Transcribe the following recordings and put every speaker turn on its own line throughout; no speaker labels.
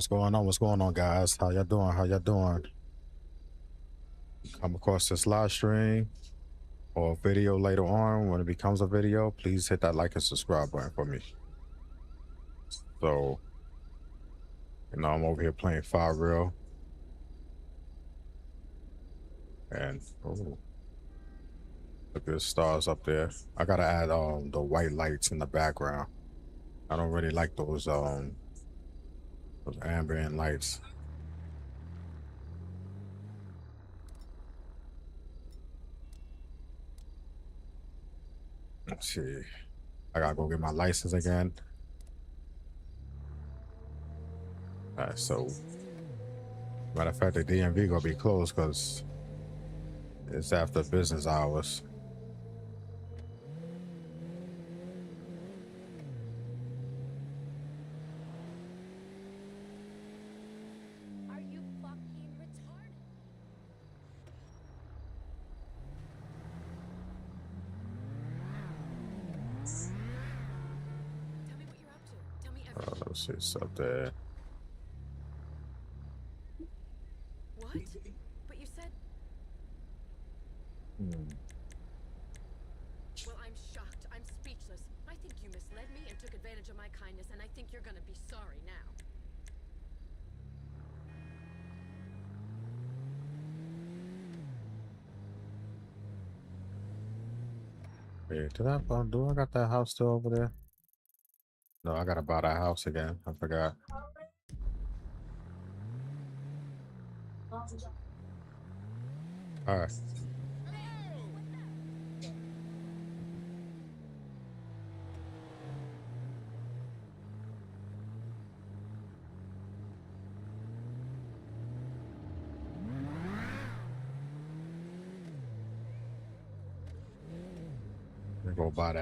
What's going on? What's going on, guys? How y'all doing? How y'all doing? Come across this live stream or video later on. When it becomes a video, please hit that like and subscribe button for me. So, I'm over here playing RYUO. And look at the stars up there. I gotta add the white lights in the background. I don't really like those ambient lights. Let's see. I gotta go get my license again. Alright, so matter of fact, the DMV gonna be closed because it's after business hours.
Are you fucking retarded? Tell me what you're up to. Tell me everything.
Let's see, it's up there.
What? But you said... Well, I'm shocked. I'm speechless. I think you misled me and took advantage of my kindness, and I think you're gonna be sorry now.
Hey, do I got that house still over there? No, I gotta buy that house again. I forgot. All right. We go buy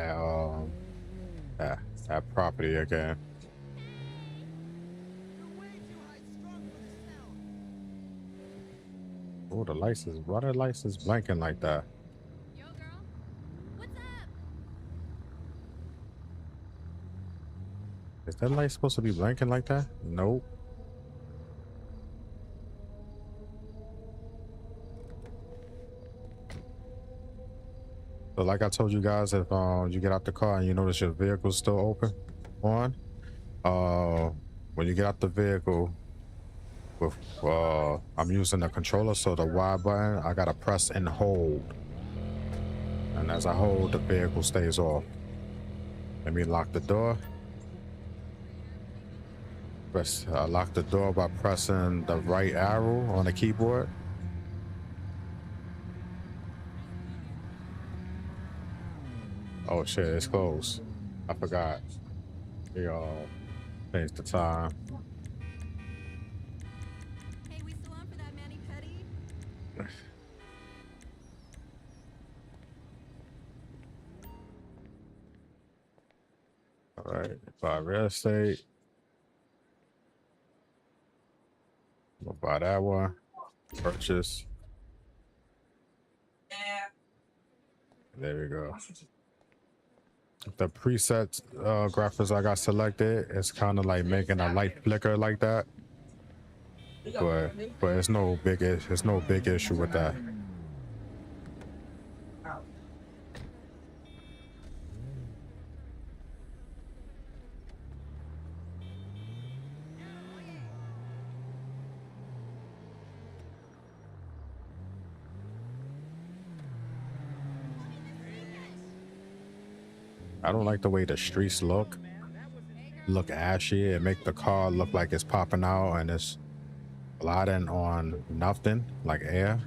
that property again. Oh, the lights is, why the lights is blinking like that?
Yo, girl. What's up?
Is that light supposed to be blinking like that? Nope. So like I told you guys, if you get out the car and you notice your vehicle's still open on, when you get out the vehicle, with I'm using the controller, so the Y button I gotta press and hold, and as I hold, the vehicle stays off. Let me lock the door. Lock the door by pressing the right arrow on the keyboard. Oh shit, it's closed. I forgot. We changed the time.
Hey, we still on for that mani pedi?
All right, buy real estate. I'm gonna buy that one. Purchase. There we go. The preset graphics I got selected, it's kind of like making a light flicker like that, but it's no big issue with that. I don't like the way the streets look ashy. It make the car look like it's popping out and it's gliding on nothing, like air.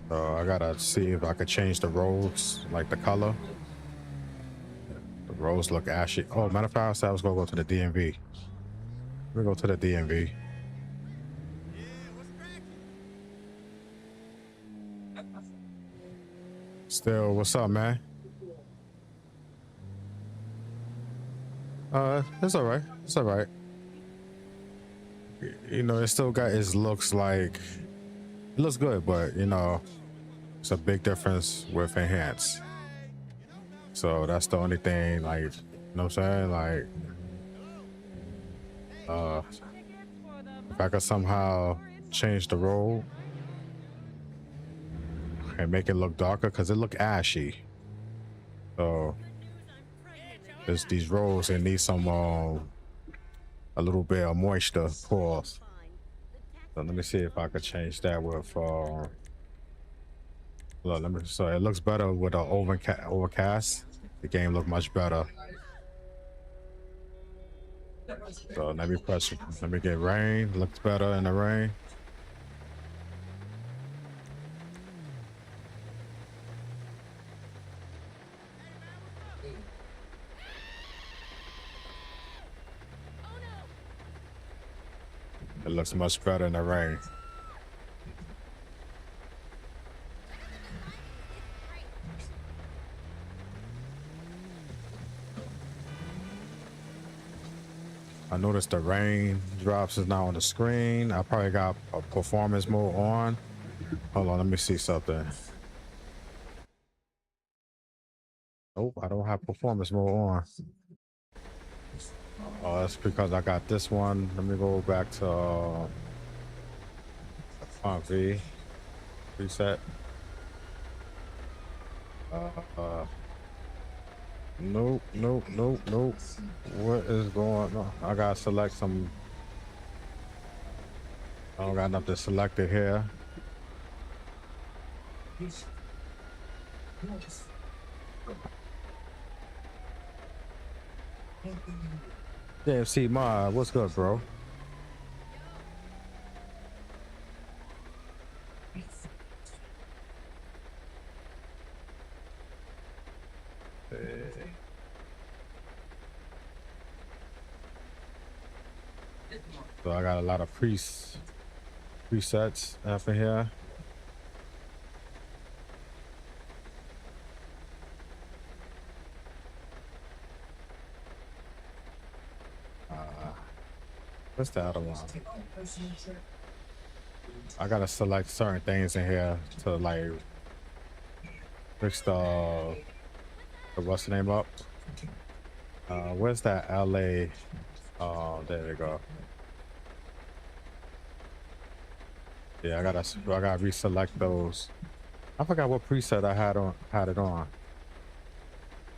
So I gotta see if I could change the roads, like the color. The roads look ashy. Oh, matter of fact, I said I was gonna go to the DMV. We'll go to the DMV. Still, what's up, man? It's all right. It's all right. It still got its looks like, it looks good, but it's a big difference with enhance. So that's the only thing, like, what I'm saying? Like, If I could somehow change the road and make it look darker, because it look ashy. So there's these roads that need some a little bit of moisture pause. So let me see if I could change that with look, let me, so it looks better with an overcast. The game look much better. So let me get rain. Looks better in the rain. It looks much better in the rain. I noticed the rain drops is now on the screen. I probably got a performance mode on. Hold on, let me see something. Nope, I don't have performance mode on. Oh, that's because I got this one. Let me go back to font V preset. Nope. What is going on? I gotta select some. I don't got nothing selected here. Damn, see, what's good, bro? So I got a lot of presets up in here. What's the other one? I gotta select certain things in here to like fix the what's the name up? Where's that LA? Oh, there we go. Yeah, I gotta reselect those. I forgot what preset I had it on.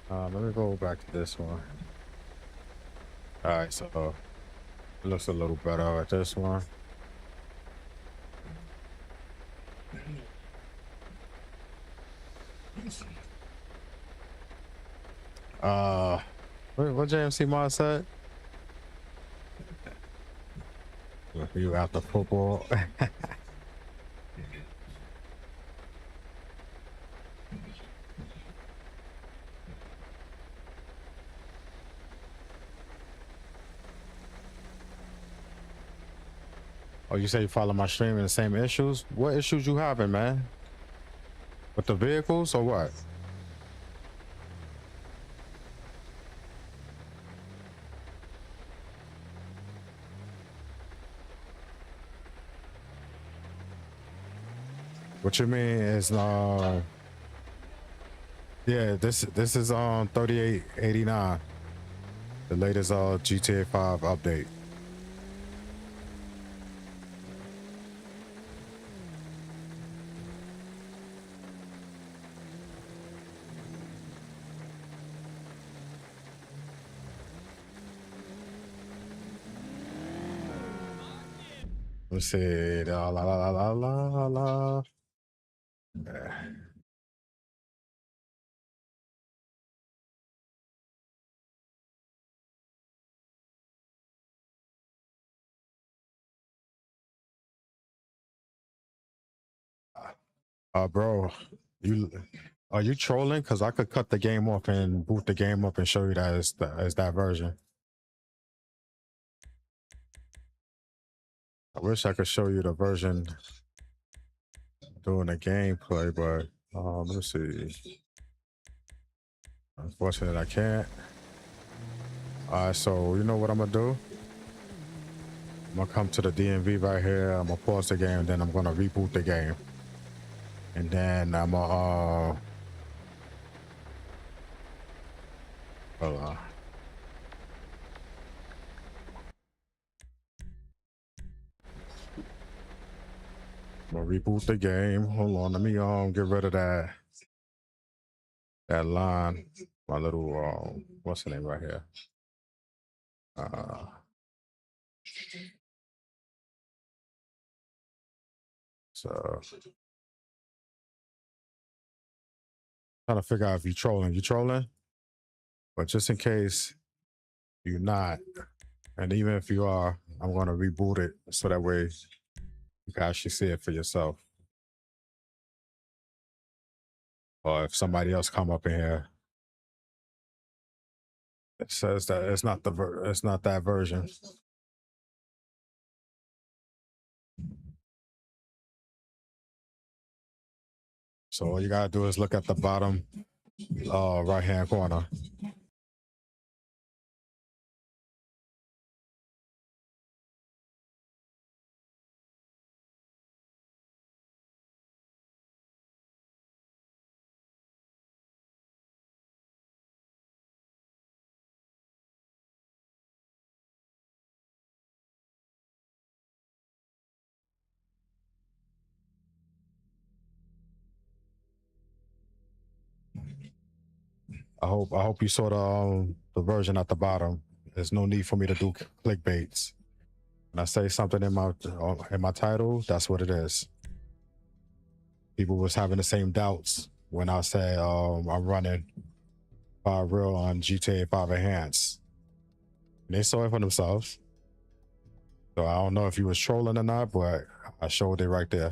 Let me go back to this one. All right, so it looks a little better at this one. What JMC Mod said? You out the football. Oh, you say you follow my stream in the same issues? What issues you having, man? With the vehicles or what? What you mean is yeah, this is on 3889, the latest GTA 5 update. Let's see. La la la la la la. Bro, are you trolling? Because I could cut the game off and boot the game up and show you that it's that version. I wish I could show you the version doing the gameplay, but let me see. Unfortunately, I can't. All right, so you know what I'm gonna do? I'm gonna come to the DMV right here. I'm gonna pause the game, then I'm gonna reboot the game, and then I'm gonna hold on. gonna reboot the game. Hold on, let me get rid of that line. My little what's the name right here? So trying to figure out if you're trolling. You trolling? But just in case you're not, and even if you are, I'm gonna reboot it so that way you can actually see it for yourself. Or if somebody else come up in here, it says that it's not it's not that version. So all you gotta do is look at the bottom right hand corner. I hope you saw the version at the bottom. There's no need for me to do clickbaits. When I say something in my title, that's what it is. People was having the same doubts when I said I'm running RYUO on GTA 5 Enhanced. And they saw it for themselves. So I don't know if you was trolling or not, but I showed it right there.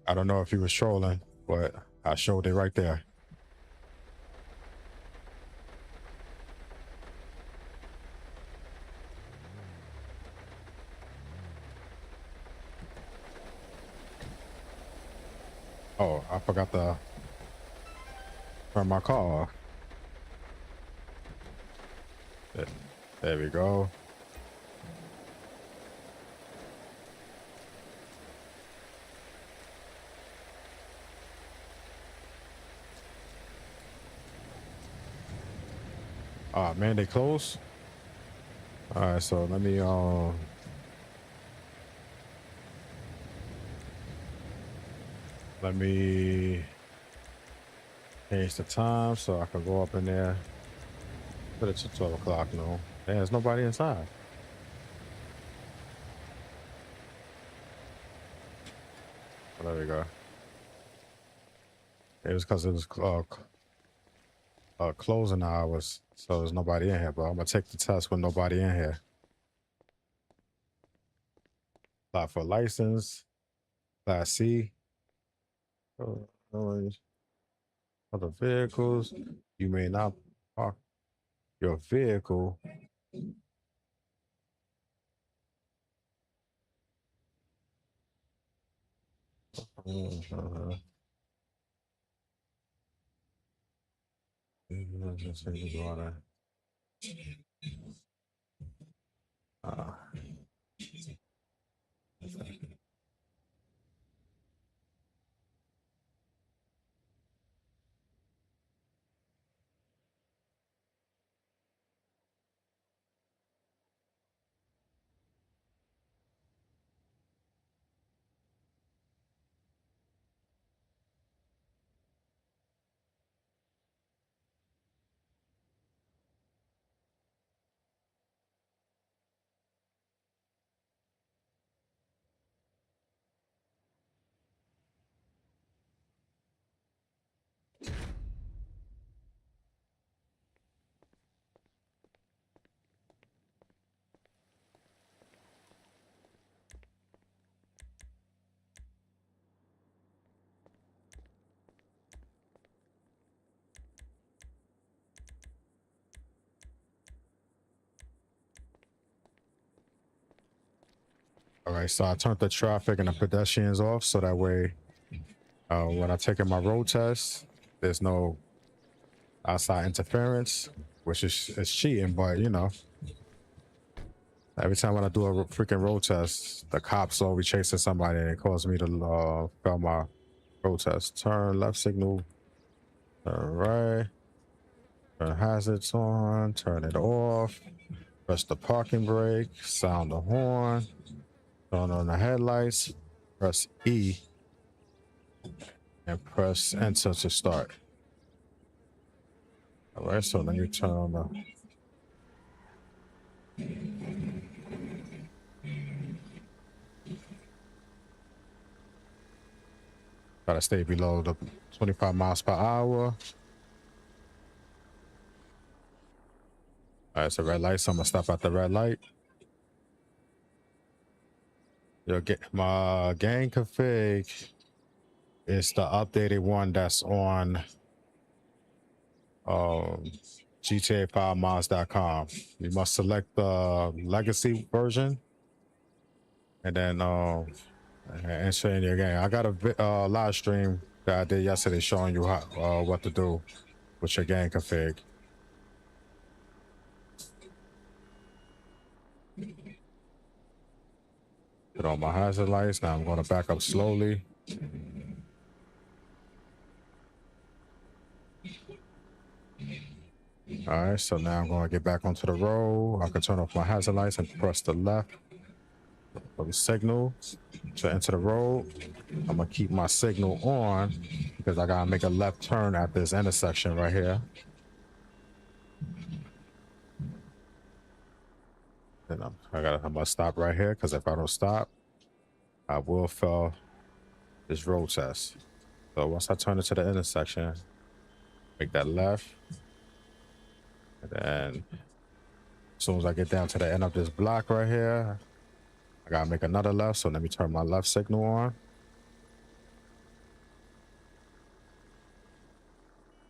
I don't know if he was trolling, but I showed it right there. Oh, I forgot to turn my car off. There we go. Ah, man, they close. All right, so let me change the time so I can go up in there. Put it to 12 o'clock. No, there's nobody inside. Oh, there we go. It was because it was closing hours, so there's nobody in here. But I'm gonna take the test with nobody in here. Apply for license, Class C. Other vehicles. You may not park your vehicle. All right, so I turned the traffic and the pedestrians off so that way when I take in my road test, there's no outside interference, which is cheating, but you know. Every time when I do a freaking road test, the cops always chasing somebody and it causes me to fail my road test. Turn left signal, turn right, turn hazards on, turn it off, press the parking brake, sound the horn, turn on the headlights, press E, and press enter to start. All right, so then you turn on the gotta stay below the 25 miles per hour. All right, it's a red light, so I'm gonna stop at the red light. You'll get my game config. It's the updated one that's on GTA5mods.com. You must select the legacy version and then enter in your game. I got a live stream that I did yesterday showing you how what to do with your game config. Put on my hazard lights. Now I'm going to back up slowly. All right, so now I'm going to get back onto the road. I can turn off my hazard lights and press the left for the signal to enter the road. I'm going to keep my signal on because I got to make a left turn at this intersection right here. Then I'm going to stop right here because if I don't stop, I will fail this road test. So once I turn into the intersection, make that left. And then as soon as I get down to the end of this block right here, I gotta make another left. So let me turn my left signal on.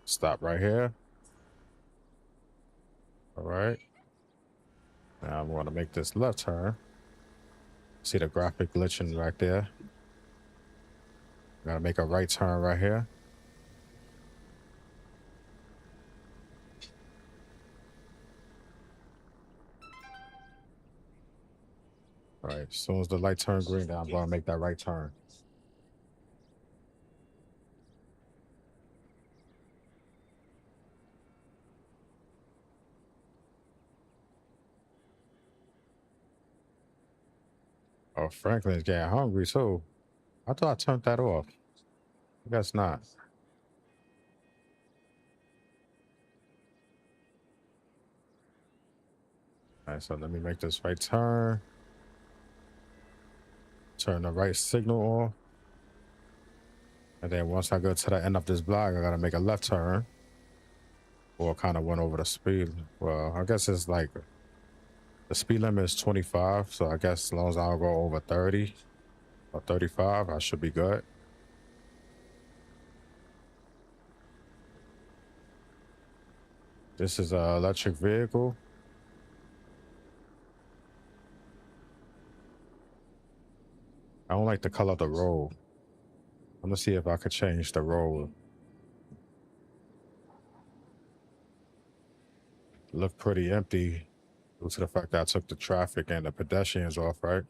Stop right here. All right. Now I'm gonna make this left turn. See the graphic glitching right there. Gotta make a right turn right here. All right, as soon as the light turns green, then I'm gonna make that right turn. Oh, Franklin's getting hungry too. I thought I turned that off. I guess not. All right, so let me make this right turn. Turn the right signal on. And then once I go to the end of this block, I gotta make a left turn. Or kind of went over the speed. Well, I guess it's like the speed limit is 25. So I guess as long as I don't go over 30 or 35, I should be good. This is an electric vehicle. I don't like the color of the road. I'm gonna see if I could change the road. Look pretty empty due to the fact that I took the traffic and the pedestrians off, right?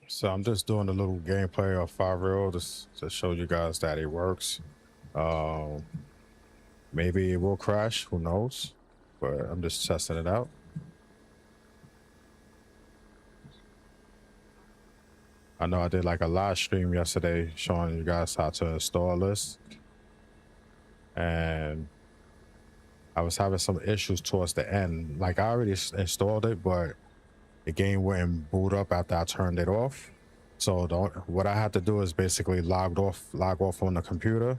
So I'm just doing a little gameplay of RYUO to show you guys that it works. Maybe it will crash, who knows? But I'm just testing it out. I know I did like a live stream yesterday showing you guys how to install this. And I was having some issues towards the end. Like I already installed it, but the game wouldn't boot up after I turned it off. So what I had to do is basically log off on the computer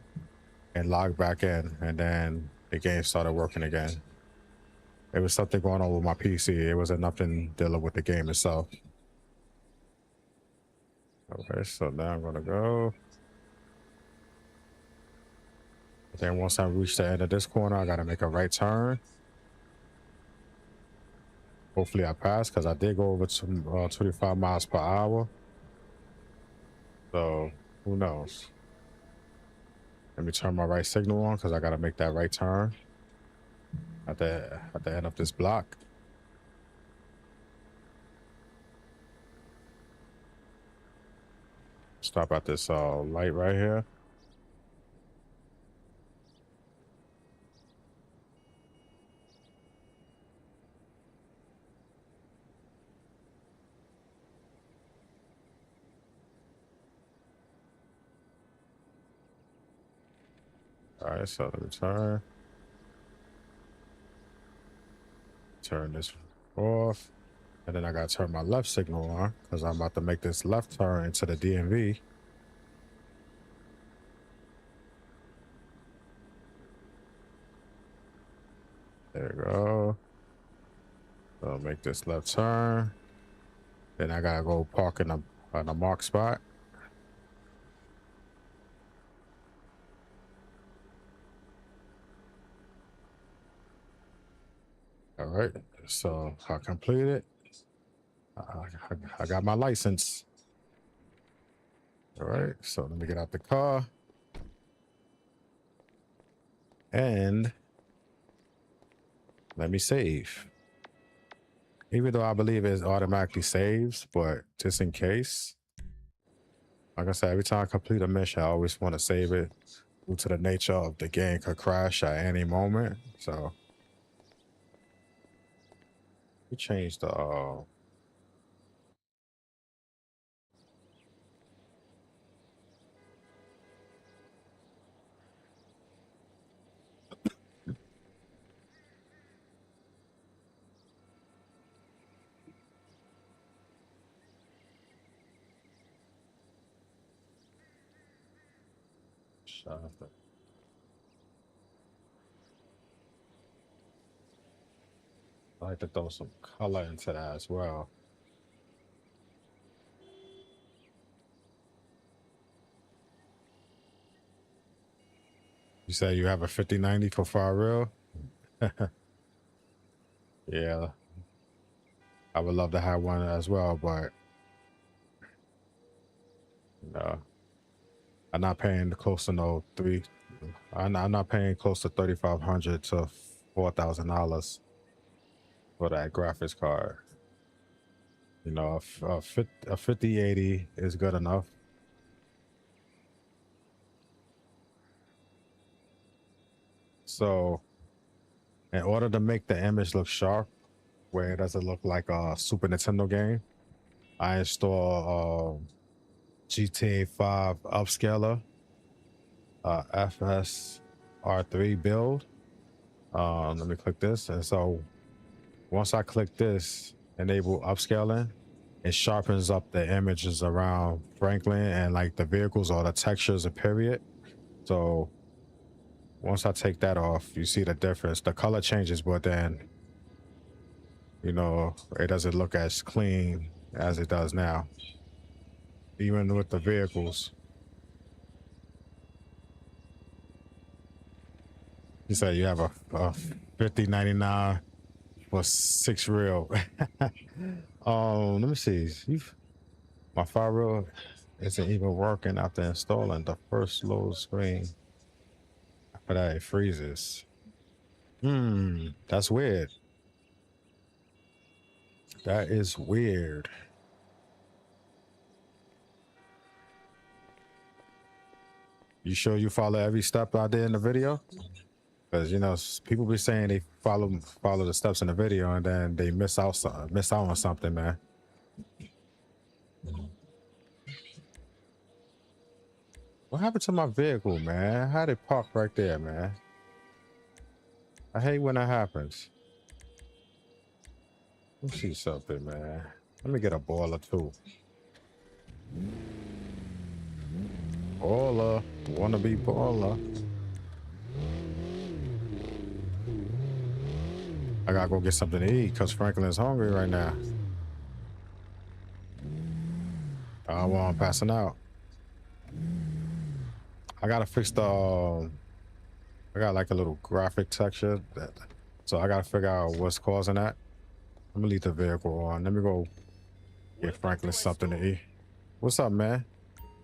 and log back in, and then the game started working again. There was something going on with my PC. It wasn't nothing dealing with the game itself. Okay, so now I'm gonna go. Then once I reach the end of this corner, I gotta make a right turn. Hopefully I pass because I did go over to 25 miles per hour. So who knows? Let me turn my right signal on because I gotta make that right turn. at the end of this block. Stop at this light right here. All right, so let me turn this off, and then I gotta turn my left signal on because I'm about to make this left turn into the DMV. There we go. So make this left turn. Then I gotta go park in a marked spot. All right, so I completed. I got my license. All right, so let me get out the car. And let me save. Even though I believe it automatically saves, but just in case. Like I said, every time I complete a mission, I always want to save it due to the nature of the game could crash at any moment. So we changed the I like to throw some color into that as well. You say you have a 5090 for RYUO? Yeah, I would love to have one as well, but no, I'm not paying close to no three. I'm not paying close to $3,500 to $4,000 for that graphics card. You know, a 5080 is good enough. So in order to make the image look sharp, where it doesn't look like a Super Nintendo game, I install GTA 5 upscaler, FSR3 build. Let me click this. And so once I click this, enable upscaling, it sharpens up the images around Franklin and like the vehicles or the textures, period. So once I take that off, you see the difference. The color changes, but then, you know, it doesn't look as clean as it does now. Even with the vehicles. You say you have a 5099 for 6 real. Let me see. My firewall isn't even working after installing the first load screen. After that, it freezes. That's weird. That is weird. You sure you follow every step I did in the video? Because, you know, people be saying they follow the steps in the video and then they miss out on something, man. What happened to my vehicle, man? How'd it park right there, man? I hate when that happens. Let me see something, man. Let me get a boiler too. Boiler, wanna be boiler. I gotta go get something to eat because Franklin's hungry right now. While I'm passing out. I gotta fix the I got like a little graphic texture so I gotta figure out what's causing that. I'm gonna leave the vehicle on. Let me go get Franklin something to eat. What's up, man?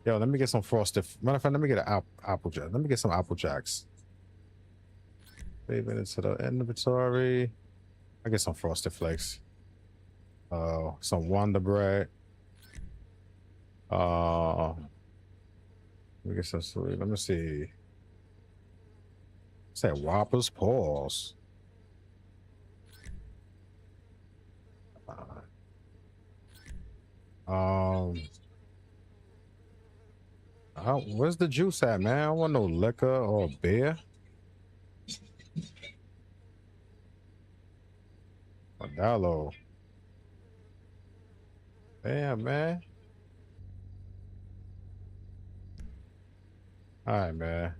Yo, let me get some frosted. Matter of fact, let me get an apple jack. Let me get some apple jacks. Save it into the inventory. I get some Frosted Flakes. Some Wonder Bread. Let me get some sweet. Let me see. Say Whoppers Paws. Where's the juice at, man? I don't want no liquor or beer. Modelo. Damn, man. All right, man.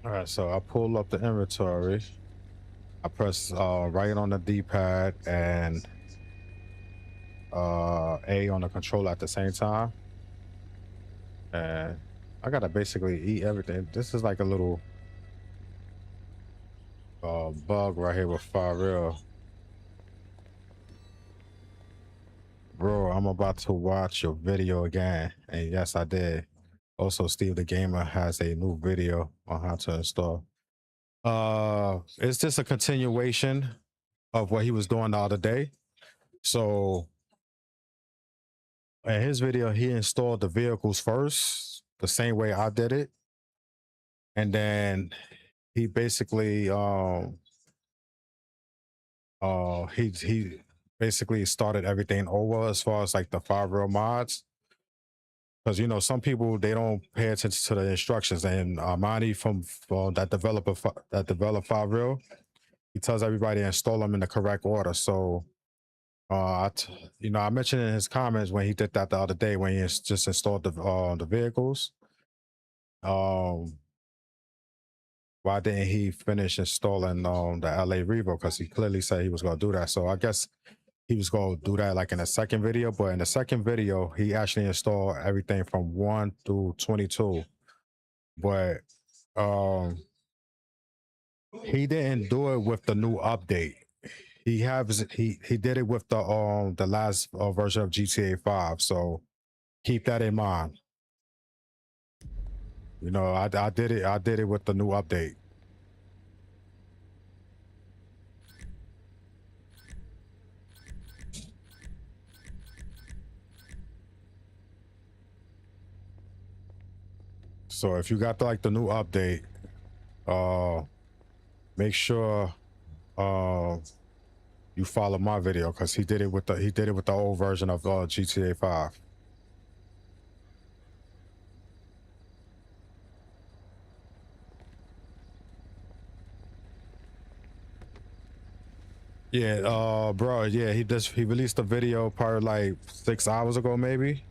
All right, so I pull up the inventory. I press right on the D-pad and A on the controller at the same time. And I gotta basically eat everything. This is like a little bug right here with RYUO. Bro, I'm about to watch your video again. And yes, I did. Also, Steve the Gamer has a new video on how to install. It's just a continuation of what he was doing the other day. So in his video, he installed the vehicles first, the same way I did it. And then he basically he basically started everything over as far as like the RYUO mods. Because you know, some people they don't pay attention to the instructions, and Armani from that developed RYUO, he tells everybody to install them in the correct order. So you know, I mentioned in his comments when he did that the other day when he just installed the vehicles. Why didn't he finish installing the LA REVO? Because he clearly said he was going to do that. So I guess he was going to do that like in the second video. But in the second video, he actually installed everything from 1 through 22. But he didn't do it with the new update. He did it with the last version of GTA 5. So keep that in mind. You know, I did it with the new update. So if you got like the new update, make sure you follow my video because he did it with the old version of GTA 5. Yeah, bro, yeah, he released a video probably like 6 hours ago, maybe.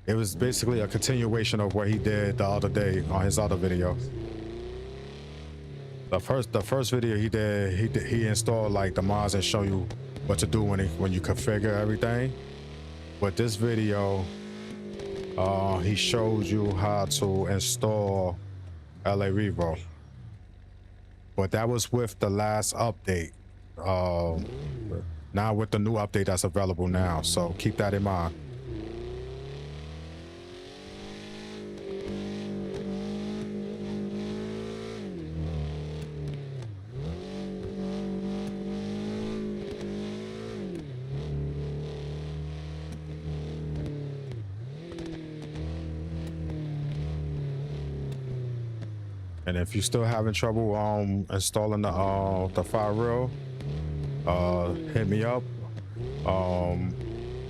It was basically a continuation of what he did the other day on his other video. The first video he installed like the mods and show you what to do when you configure everything. But this video, he shows you how to install LA REVO. But that was with the last update. Now with the new update that's available now, so keep that in mind. And if you're still having trouble installing the RYUO, hit me up.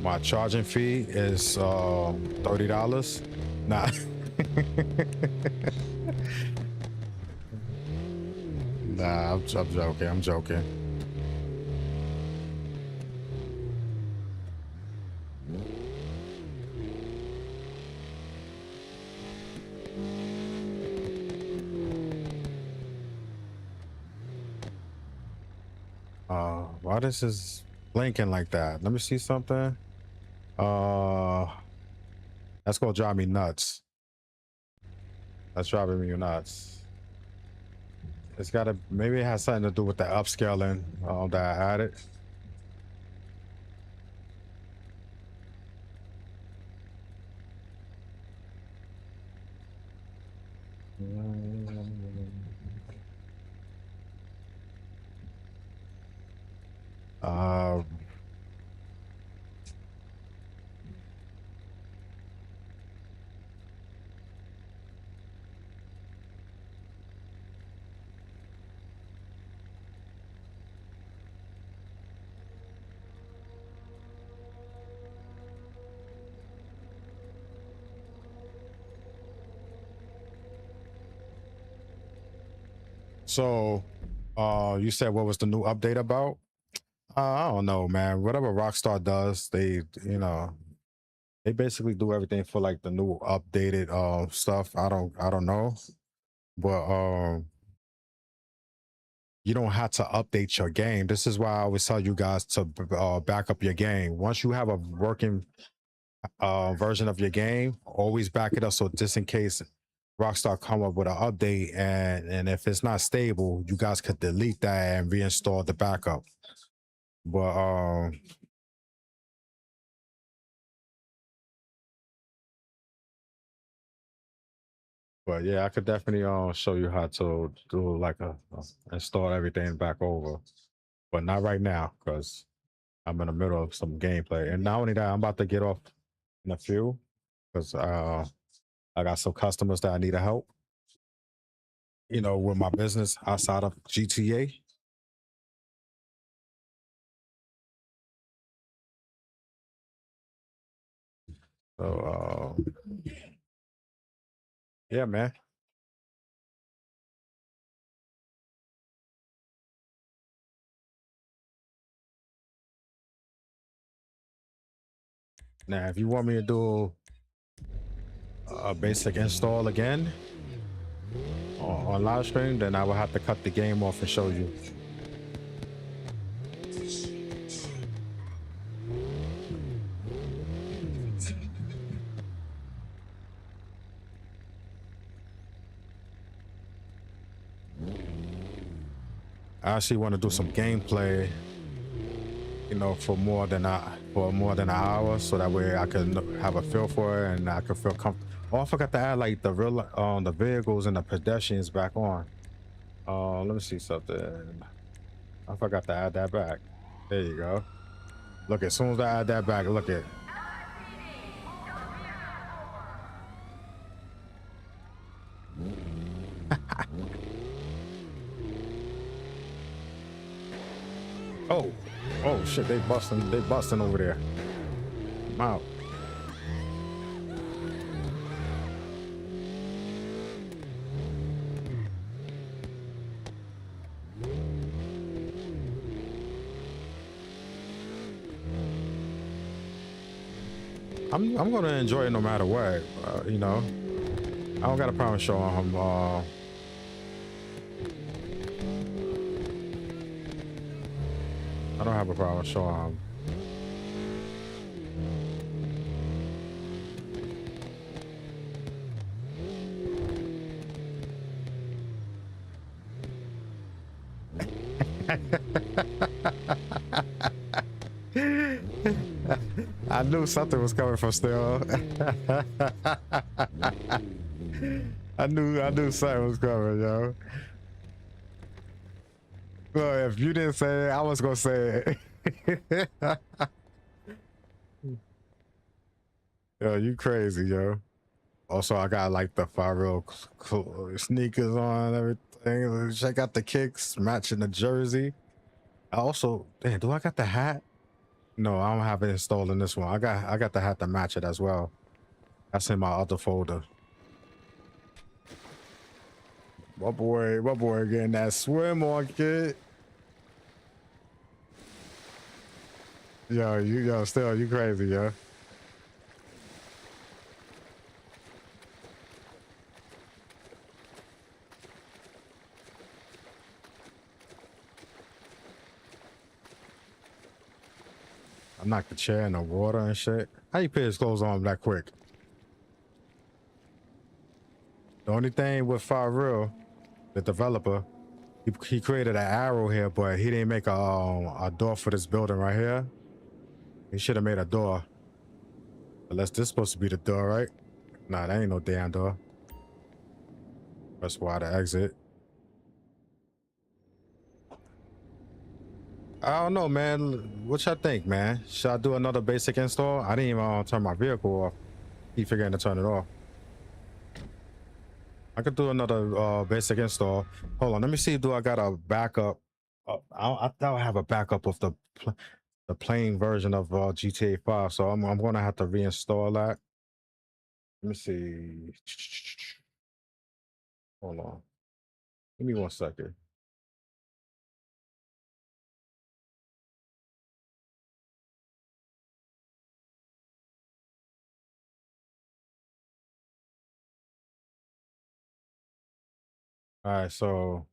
My charging fee is $30. Nah. Nah, I'm joking. Why this is blinking like that? Let me see something. That's gonna drive me nuts. That's driving me nuts. It's gotta, maybe it has something to do with the upscaling that I added. So, you said what was the new update about? I don't know, man. Whatever Rockstar does, they basically do everything for like the new updated stuff. I don't know, but you don't have to update your game. This is why I always tell you guys to back up your game. Once you have a working version of your game, always back it up, so just in case Rockstar come up with an update and if it's not stable, you guys could delete that and reinstall the backup. But yeah, I could definitely show you how to do like install everything back over, but not right now because I'm in the middle of some gameplay. And not only that, I'm about to get off in a few because I got some customers that I need to help. With my business outside of GTA. So yeah, man. Now, if you want me to do a basic install again on live stream, then I will have to cut the game off and show you. I actually want to do some gameplay, for more than an hour, so that way I can have a feel for it and I can feel comfortable. Oh, I forgot to add like the real the vehicles and the pedestrians back on. Let me see something. I forgot to add that back. There you go. Look, as soon as I add that back, look at. Oh shit, they busting over there. I'm out. I'm gonna enjoy it no matter what. I don't got a problem showing him. I don't have a problem showing him. I knew something was coming from Still. I knew something was coming, yo. Well, if you didn't say it, I was gonna say it. Yo, you crazy, yo. Also, I got like the RYUO sneakers on, everything. Check out the kicks, matching the jersey. I also, damn, do I got the hat? No, I don't have it installed in this one. I got the hat to match it as well. That's in my other folder. My boy getting that swim on, kid. Yo, Still, you crazy, yo. I knocked the chair in the water and shit. How you put his clothes on that quick? The only thing with RYUO, the developer, he created an arrow here, but he didn't make a door for this building right here. He should have made a door. Unless this is supposed to be the door, right? Nah, that ain't no damn door. Press Y to exit. I don't know, man. What y'all think, man? Should I do another basic install? I didn't even turn my vehicle off. Keep forgetting to turn it off. I could do another basic install. Hold on, let me see. Do I got a backup? I thought I have a backup of the plain version of GTA 5, so I'm gonna have to reinstall that. Let me see. Hold on. Give me 1 second. All right, so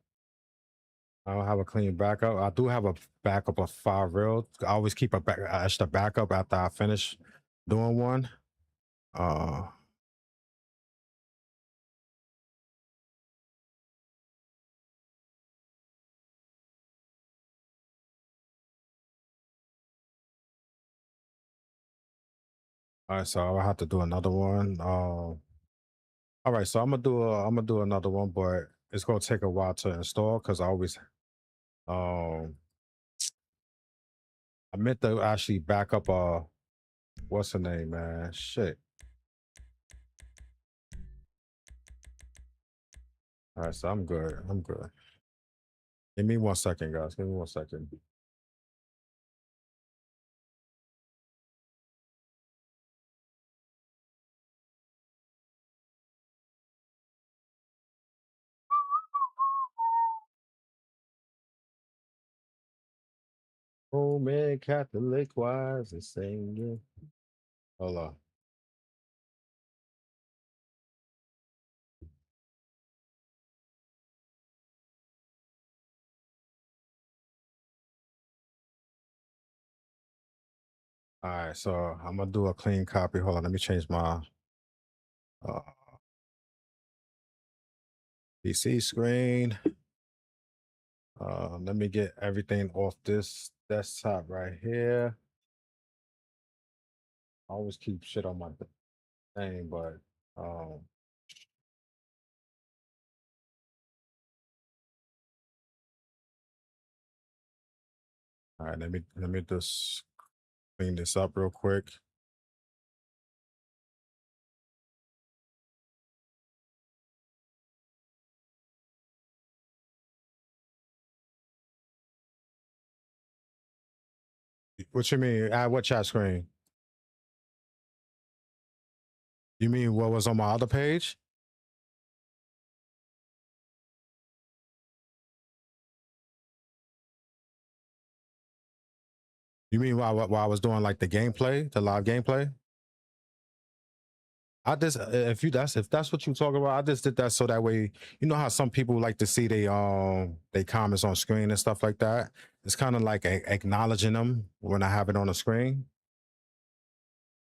I don't have a clean backup. I do have a backup of 5 real. I always keep a extra backup after I finish doing one. All right, so I have to do another one. All right, so I'm gonna do another one, but it's gonna take a while to install because um I meant to actually back up what's the name, man? Shit. All right, so I'm good. I'm good. Give me 1 second, guys. Give me 1 second. Oh man, Catholic wise and singing. Hold on. All right, so I'm gonna do a clean copy. Hold on, let me change my uh, PC screen. Let me get everything off this desktop right here. I always keep shit on my thing, but all right, let me just clean this up real quick. What you mean? Add what chat screen? You mean what was on my other page? You mean while I was doing like the gameplay, the live gameplay? I just if that's what you talking about, I just did that so that way, you know how some people like to see they comments on screen and stuff like that. It's kind of like acknowledging them when I have it on the screen.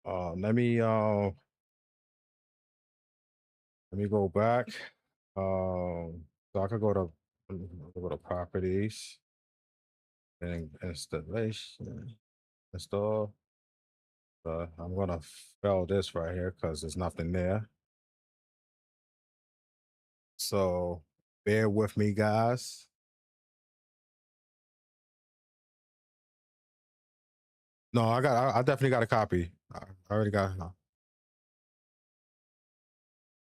Let me go back. So I could go to properties and installation, install. I'm gonna fail this right here because there's nothing there. So bear with me, guys. No, I definitely got a copy. I already got.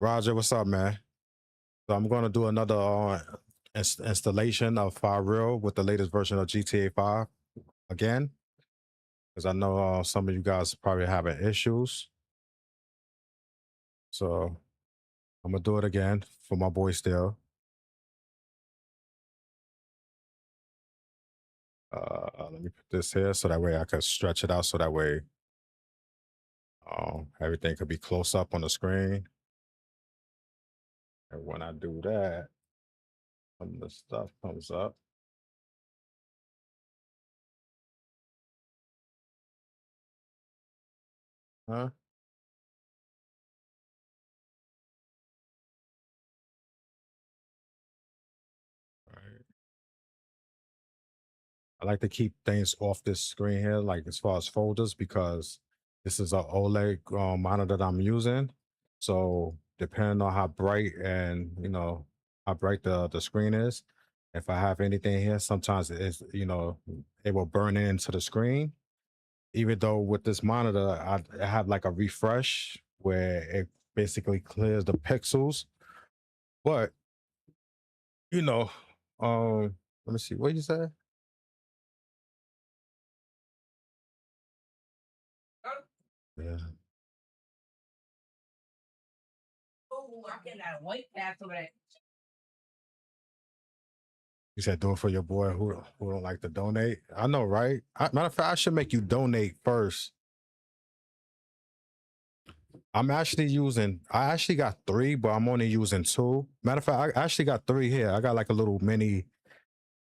Roger, what's up, man? So I'm gonna do another installation of RYUO with the latest version of GTA 5 again, because I know some of you guys probably having issues. So I'm gonna do it again for my boy still. Let me put this here so that way I can stretch it out so that way everything could be close up on the screen. And when I do that, some of the stuff comes up. Huh? Right. I like to keep things off this screen here, like as far as folders, because this is an OLED monitor that I'm using. So depending on how bright and how bright the screen is, if I have anything here, sometimes it will burn into the screen. Even though with this monitor, I have like a refresh where it basically clears the pixels. But you know, let me see what you said. Yeah. You said do it for your boy who don't like to donate. I know, right? Matter of fact, I should make you donate first. I'm actually using, I actually got 3, but I'm only using 2. Matter of fact, I actually got 3 here. I got like a little mini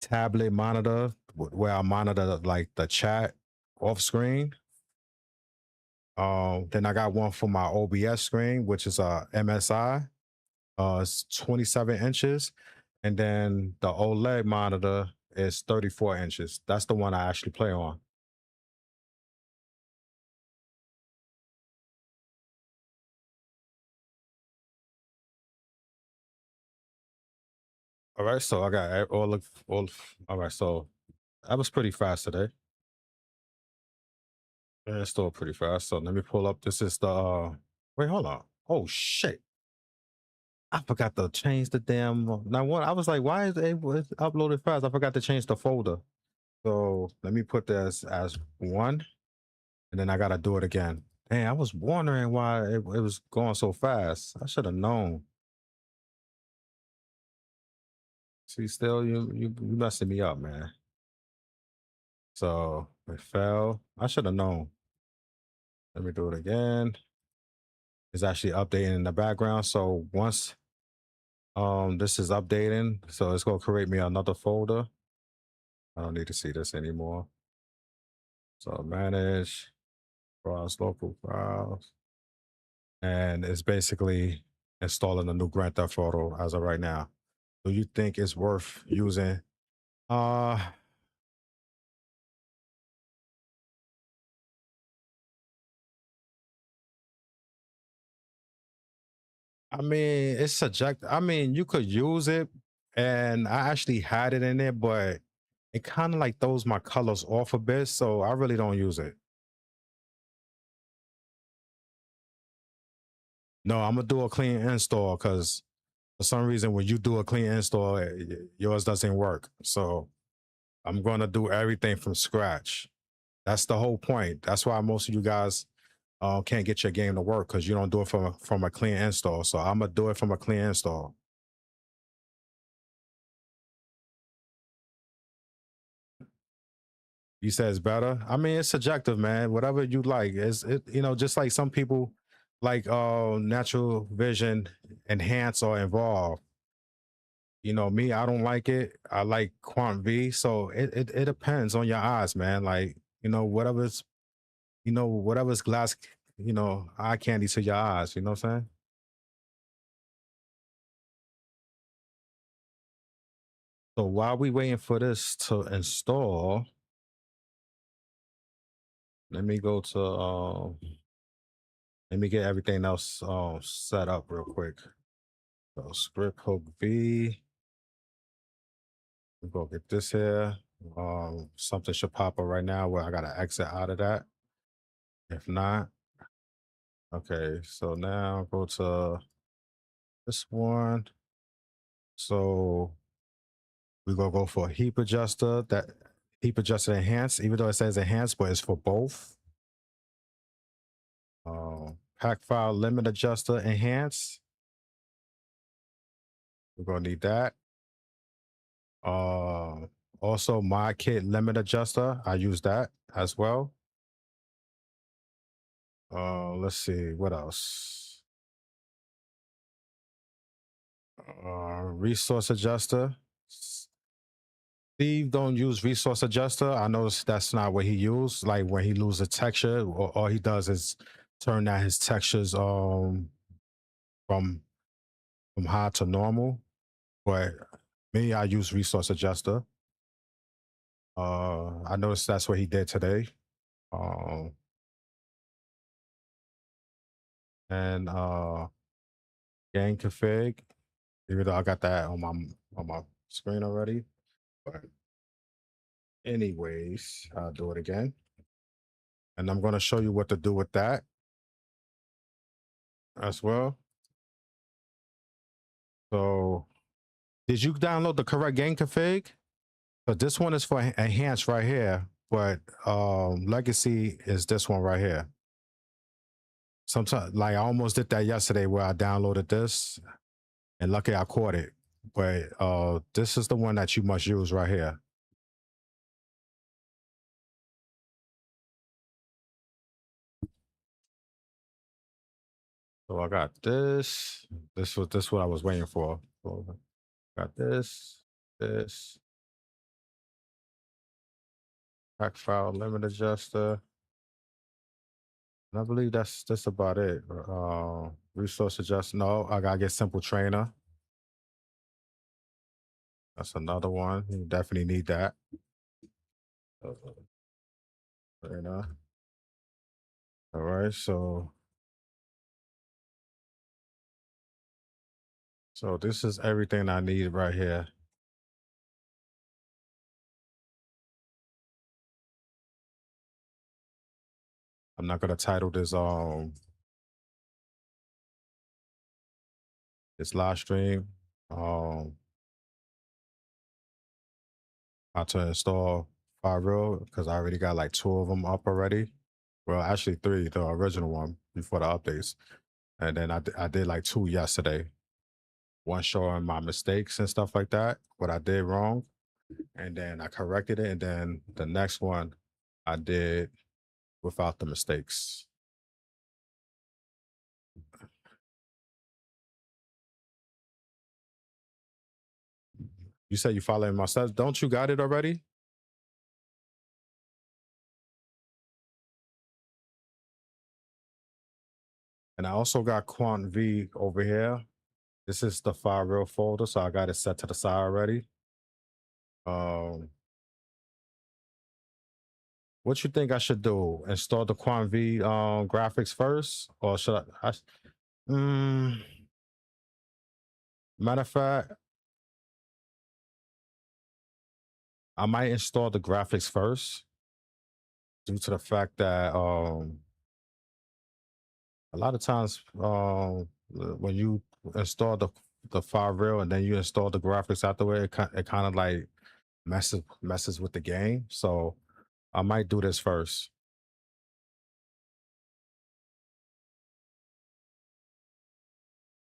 tablet monitor where I monitor like the chat off screen. Then I got one for my OBS screen, which is a MSI. It's 27 inches. And then the OLED monitor is 34 inches. That's the one I actually play on. All right, so I got all. All right, so that was pretty fast today. Yeah, it's still pretty fast. So let me pull up. This is the. Wait, hold on. Oh shit! I forgot to change the damn. Now one, I was like, why is it uploaded fast? I forgot to change the folder. So let me put this as 1, and then I gotta do it again. Hey, I was wondering why it was going so fast. I should have known. See, still you messing me up, man. So it fell. I should have known. Let me do it again. It's actually updating in the background. So once this is updating, so it's gonna create me another folder. I don't need to see this anymore. So manage, browse local files, and it's basically installing a new Grand Theft Auto as of right now. Do you think it's worth using? I mean, it's subjective. I mean, you could use it, and I actually had it in there, but it kind of like throws my colors off a bit, so I really don't use it. No, I'm gonna do a clean install because for some reason when you do a clean install, yours doesn't work. So I'm gonna do everything from scratch. That's the whole point. That's why most of you guys can't get your game to work because you don't do it from a clean install. So I'm gonna do it from a clean install. You said it's better. I mean, it's subjective, man. Whatever you like. Just like some people like natural vision enhance or involve. Me, I don't like it. I like Quant V. So it depends on your eyes, man. Like, whatever's glass, eye candy to your eyes, you know what I'm saying? So while we waiting for this to install, let me go to let me get everything else set up real quick. So script hook V. We go get this here. Something should pop up right now where I gotta exit out of that. If not, okay. So now go to this one. So we're gonna go for a heap adjuster. That heap adjuster enhanced, even though it says enhanced, but it's for both. Pack file limit adjuster enhanced. We're gonna need that. Also my kit limit adjuster. I use that as well. Let's see what else. Resource adjuster. Steve don't use resource adjuster. I noticed that's not what he used. Like when he loses texture, all he does is turn down his textures from high to normal. But me, I use resource adjuster. I noticed that's what he did today. And gang config, even though I got that on my screen already. But anyways, I'll do it again. And I'm going to show you what to do with that as well. So did you download the correct game config? But this one is for enhanced right here, but legacy is this one right here. Sometimes, like I almost did that yesterday where I downloaded this and lucky I caught it. but this is the one that you must use right here. So I got this. This was what I was waiting for. So got this, pack file limit adjuster. And I believe that's about it. Resource adjust. No, I gotta get simple trainer. That's another one. You definitely need that. Trainer. All right, so this is everything I need right here. I'm not gonna title this live stream how to install RYUO because I already got like 2 of them up already. Well, actually 3, the original one before the updates, and then I did like 2 yesterday. One showing my mistakes and stuff like that, what I did wrong, and then I corrected it, and then the next one I did without the mistakes. You said you following my steps. Don't you got it already? And I also got Quant V over here. This is the RYUO folder, so I got it set to the side already. What you think I should do? Install the Quant V graphics first, or should matter of fact, I might install the graphics first due to the fact that a lot of times when you install the RYUO and then you install the graphics afterward, it kind of like messes with the game. So I might do this first.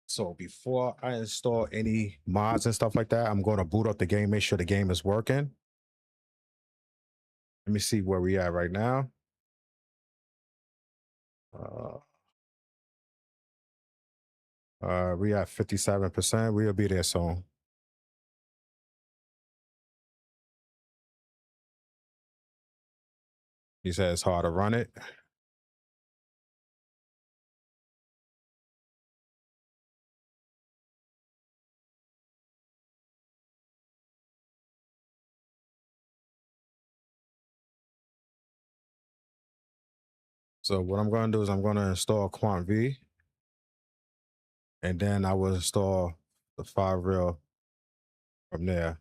So before I install any mods and stuff like that, I'm going to boot up the game, make sure the game is working. Let me see where we at right now. We at 57%. We'll be there soon. He said it's hard to run it. So what I'm going to do is I'm going to install Quant V, and then I will install the RYUO from there.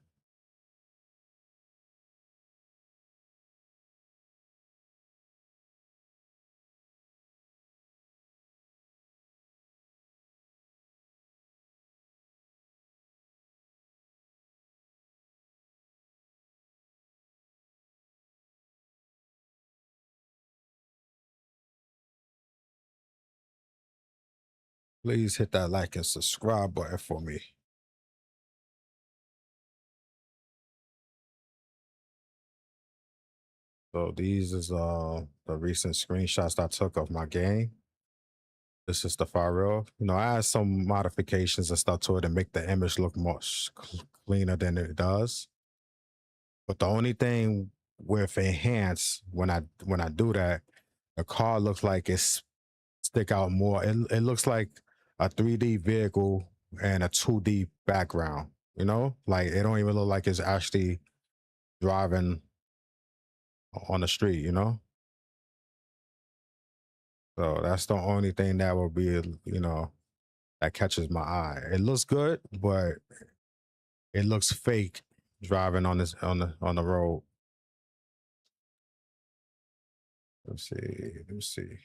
Please hit that like and subscribe button for me. So these is the recent screenshots I took of my game. This is the RYUO. You know, I add some modifications and stuff to it to make the image look much cleaner than it does. But the only thing with enhance, when I do that, the car looks like it's stick out more. It looks like a 3D vehicle and a 2D background. You know, like it don't even look like it's actually driving on the street. You know, so that's the only thing that will be, you know, that catches my eye. It looks good, but it looks fake driving on the road. Let's see.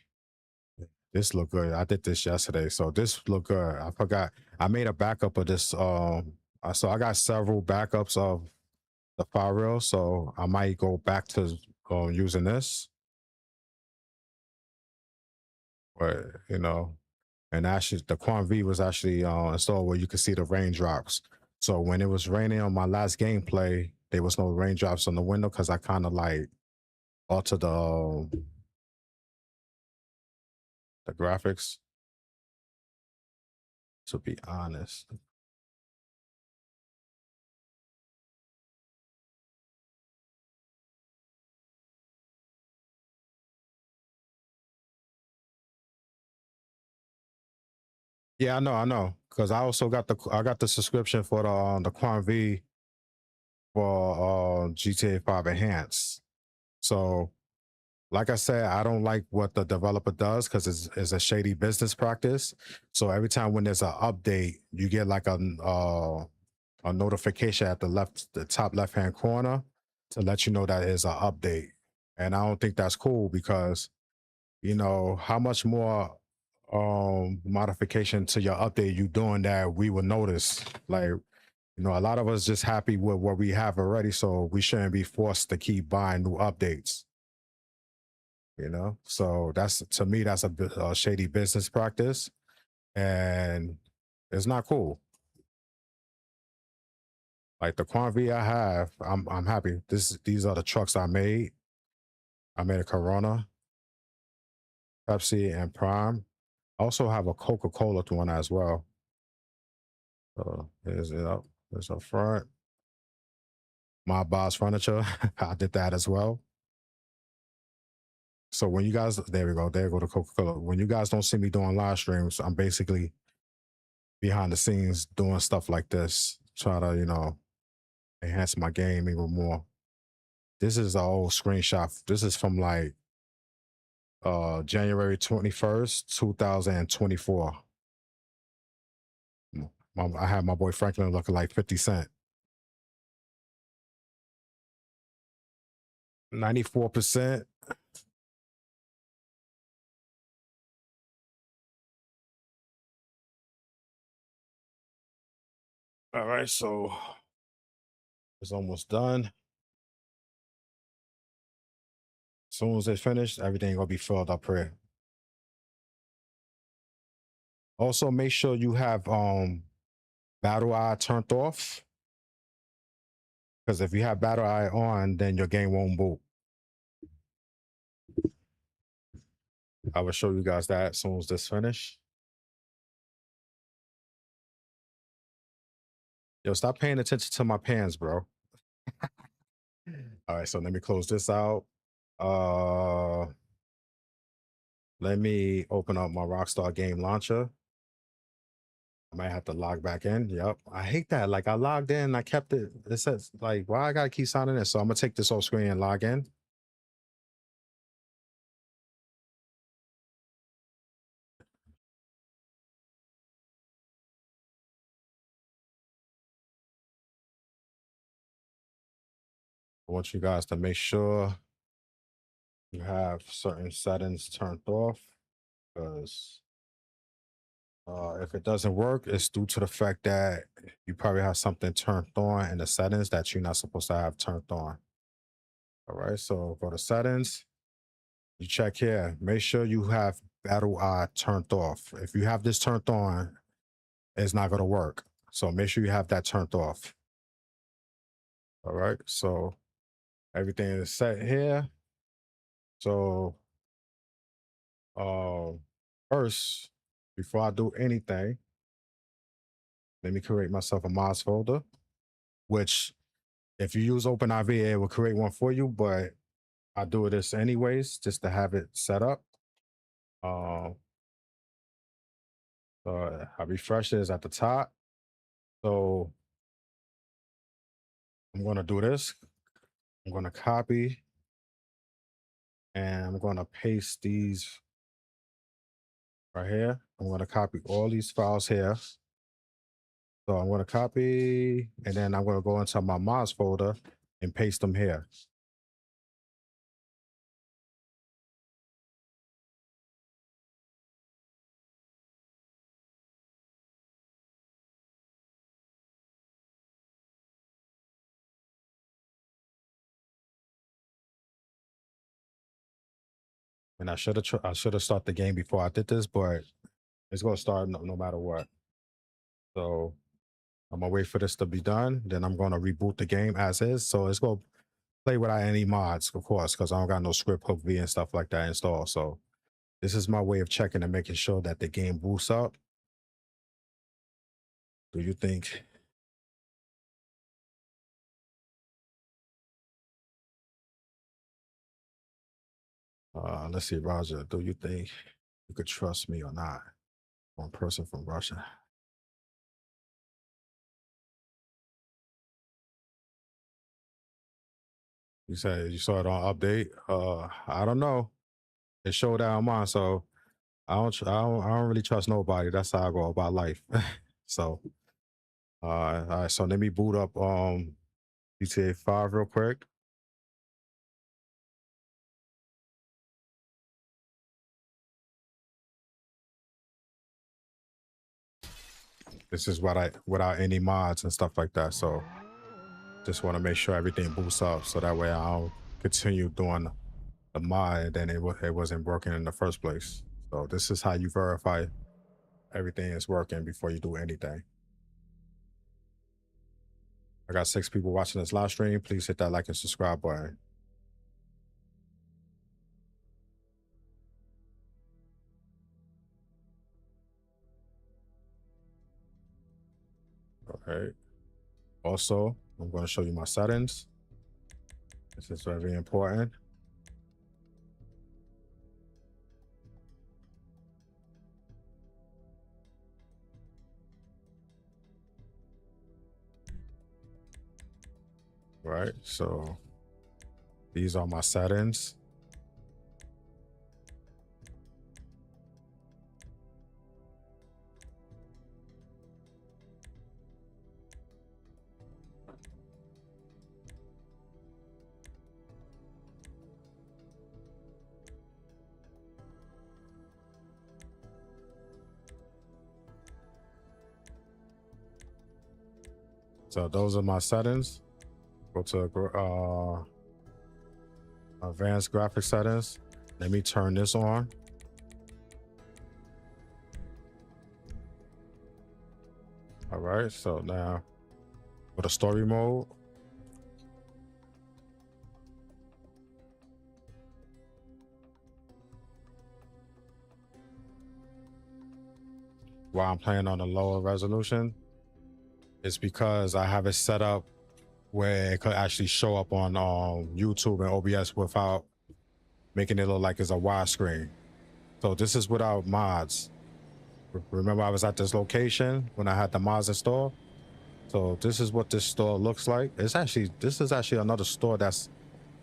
This look good. I did this yesterday, so this look good. I forgot. I made a backup of this. So I got several backups of the RYUO, so I might go back to using this. But you know, and actually, the Quant V was actually installed where you can see the raindrops. So when it was raining on my last gameplay, there was no raindrops on the window because I kind of like altered the graphics. To be honest, yeah, I know, because I also got the subscription for the Quan V for GTA 5 Enhanced. So, like I said, I don't like what the developer does because it's a shady business practice. So every time when there's an update, you get like a notification at the top left hand corner to let you know that it's an update. And I don't think that's cool because how much more modification to your update you doing that we will notice. Like, a lot of us just happy with what we have already, so we shouldn't be forced to keep buying new updates. So that's, to me, that's a shady business practice, and it's not cool. Like the Quan V I have, I'm happy. These are the trucks I made. I made a Corona, Pepsi, and Prime. I also have a Coca-Cola one as well. So there's it up. There's up front. My boss furniture. I did that as well. So when you guys, there we go. There go to Coca-Cola. When you guys don't see me doing live streams, I'm basically behind the scenes doing stuff like this, try to, enhance my game even more. This is an old screenshot. This is from like January 21st, 2024. I had my boy Franklin looking like 50 Cent. 94%. All right, so it's almost done. As soon as it's finished, everything will be filled up here. Also, make sure you have battle eye turned off, because if you have battle eye on, then your game won't boot. I will show you guys that as soon as this finish. Yo, stop paying attention to my pans, bro. All right, so let me close this out. Let me open up my Rockstar game launcher. I might have to log back in. Yep. I hate that. Like, I logged in, I kept it. It says, like, why I gotta keep signing in? So I'm gonna take this off screen and log in. I want you guys to make sure you have certain settings turned off, because if it doesn't work, it's due to the fact that you probably have something turned on in the settings that you're not supposed to have turned on. All right, so go to settings. You check here. Make sure you have battle eye turned off. If you have this turned on, it's not going to work. So make sure you have that turned off. All right, so everything is set here. So first, before I do anything, let me create myself a mods folder, which if you use OpenIV, it will create one for you, but I do this anyways, just to have it set up. I refresh this at the top. So I'm going to do this. I'm going to copy and I'm going to paste these right here. I'm going to copy all these files here. So I'm going to copy and then I'm going to go into my mods folder and paste them here. And I should have started the game before I did this, but it's going to start no matter what. So I'm gonna wait for this to be done. Then I'm gonna reboot the game as is. So it's gonna play without any mods, of course, because I don't got no script hook V and stuff like that installed. So this is my way of checking and making sure that the game boots up. Do you think? Let's see, Roger. Do you think you could trust me or not? One person from Russia. You said you saw it on update. I don't know. It showed that on mine, so I don't really trust nobody. That's how I go about life. So, all right. So let me boot up GTA 5 real quick. This is what I without any mods and stuff like that. So just want to make sure everything boots up, so that way I don't continue doing the mod and then it wasn't working in the first place. So this is how you verify everything is working before you do anything. I got 6 people watching this live stream. Please hit that like and subscribe button. Okay. Also, I'm going to show you my settings. This is very important. Right. So these are my settings. So those are my settings. Go to advanced graphic settings. Let me turn this on. All right. So now go to story mode. While I'm playing on a lower resolution, it's because I have it set up where it could actually show up on YouTube and OBS without making it look like it's a widescreen. So this is without mods. Remember, I was at this location when I had the mods installed. So this is what this store looks like. This is actually another store that's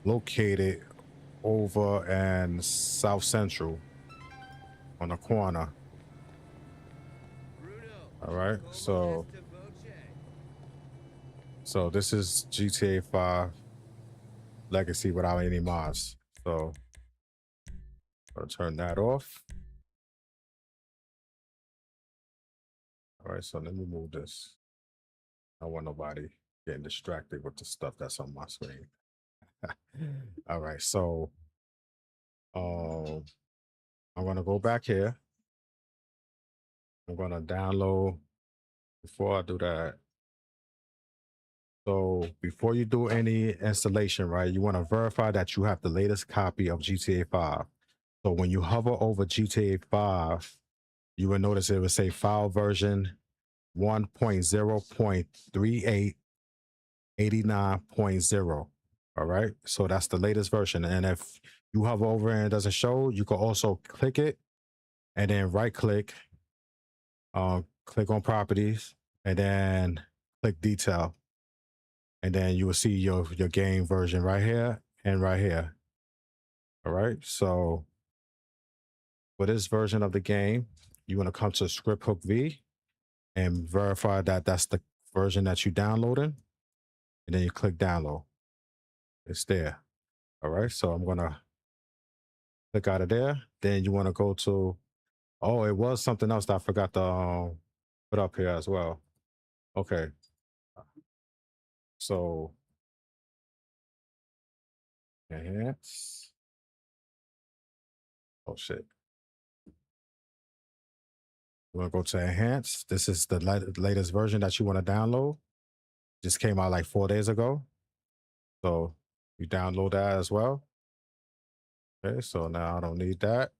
located over in South Central on the corner. All right, so this is GTA 5 Legacy without any mods. So I'll turn that off. All right, so let me move this. I don't want nobody getting distracted with the stuff that's on my screen. All right, so I'm gonna go back here. I'm gonna download. Before I do that, so before you do any installation, right, you want to verify that you have the latest copy of GTA 5. So when you hover over GTA 5, you will notice it will say file version 1.0.3889.0. All right, so that's the latest version. And if you hover over and it doesn't show, you can also click it and then right click, click on properties, and then click detail. And then you will see your game version right here and right here. All right, so for this version of the game, you want to come to script hook V and verify that that's the version that you downloaded, and then you click download. It's there. All right, so I'm gonna click out of there. Then you want to go to, oh, it was something else that I forgot to put up here as well. Okay, so enhance. Oh shit. We're gonna go to enhance. This is the latest version that you want to download. Just came out like 4 days ago. So you download that as well. Okay, so now I don't need that.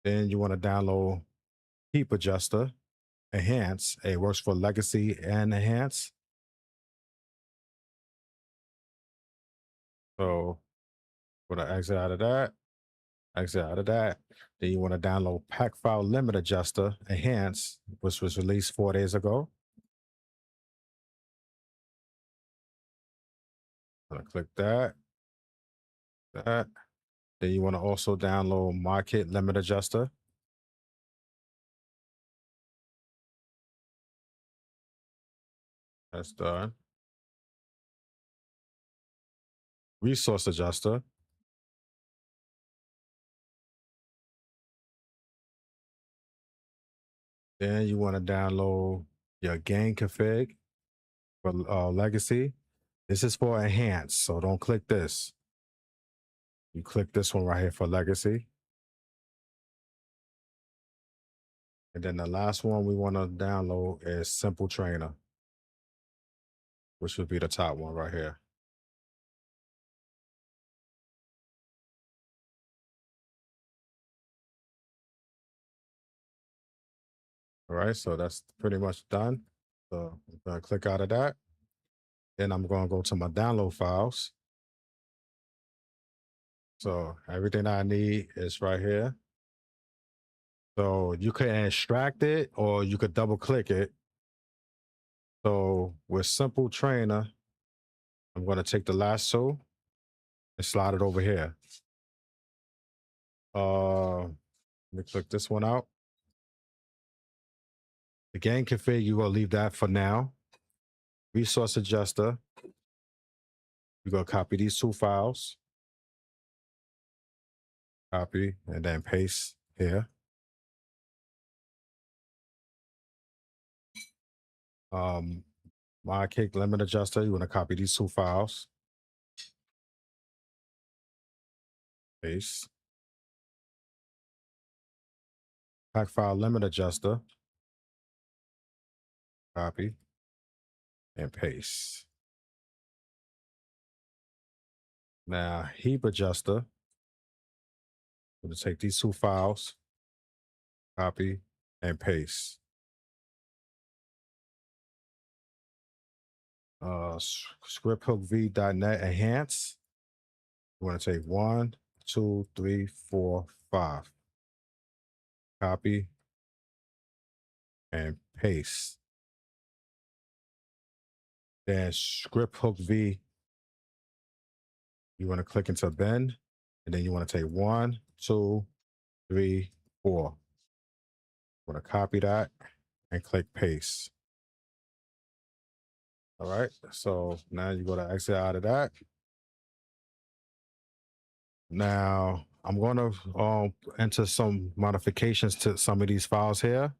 Then you want to download Heap Adjuster, Enhance. It works for Legacy and Enhance. So we're gonna exit out of that. Exit out of that. Then you want to download Pack File Limit Adjuster, Enhance, which was released 4 days ago. I'm gonna click that. That. Then you want to also download Market Limit Adjuster. That's done. Resource Adjuster. Then you want to download your gain config for Legacy. This is for Enhance, so don't click this. You click this one right here for Legacy. And then the last one we want to download is Simple Trainer, which would be the top one right here. All right, so that's pretty much done. So I'm gonna click out of that. Then I'm gonna go to my download files. So everything I need is right here. So you can extract it or you could double click it. So with Simple Trainer, I'm going to take the lasso and slide it over here. Let me click this one out. The gain config, you're going to leave that for now. Resource adjuster, you're going to copy these two files. Copy and then paste here. Market limit adjuster, you want to copy these two files. Paste. Pack file limit adjuster. Copy and paste. Now heap adjuster. I'm going to take these two files, copy and paste. ScriptHookV.net enhance. You want to take 1, 2, 3, 4, 5. Copy and paste. Then ScriptHookV, you want to click into bin, and then you want to take 1, 2, 3, 4. You want to copy that and click paste. All right, so now you go to exit out of that. Now I'm going to enter some modifications to some of these files here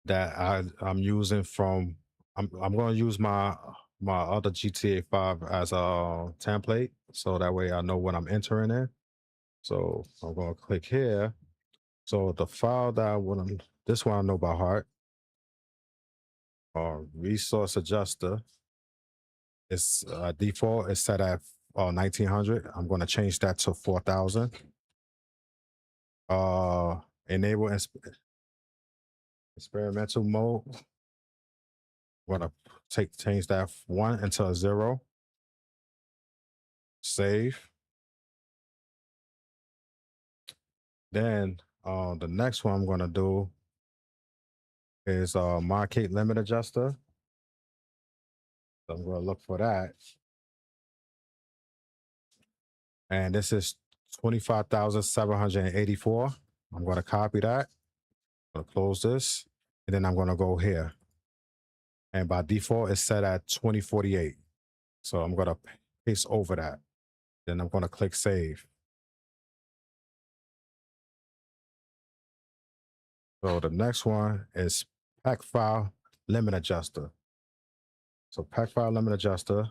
that I'm using from. I'm going to use my other GTA 5 as a template, so that way I know what I'm entering in. So I'm going to click here. So the file that I want to, this one I know by heart. Resource adjuster. It's default is set at 1900. I'm going to change that to 4000. Enable experimental mode. I'm going to change that 1 until 0. Save. Then the next one I'm going to do is market limit adjuster. So I'm going to look for that. And this is 25,784. I'm going to copy that. I'm going to close this. And then I'm going to go here. And by default, it's set at 2048. So I'm going to paste over that. Then I'm going to click save. So the next one is pack file limit adjuster. So pack file limit adjuster.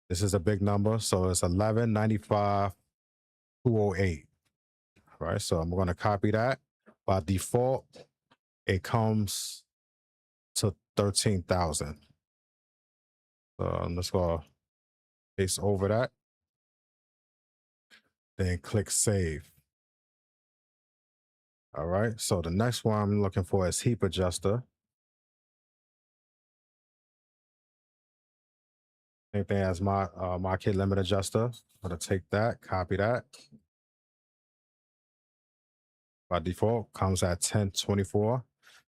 This is a big number. So it's 1195,208. Right. So I'm going to copy that. By default, it comes to 13,000. So let's go paste over that. Then click save. All right. So the next one I'm looking for is heap adjuster. Same thing as my market limit adjuster. I'm gonna take that, copy that. By default, comes at 1024.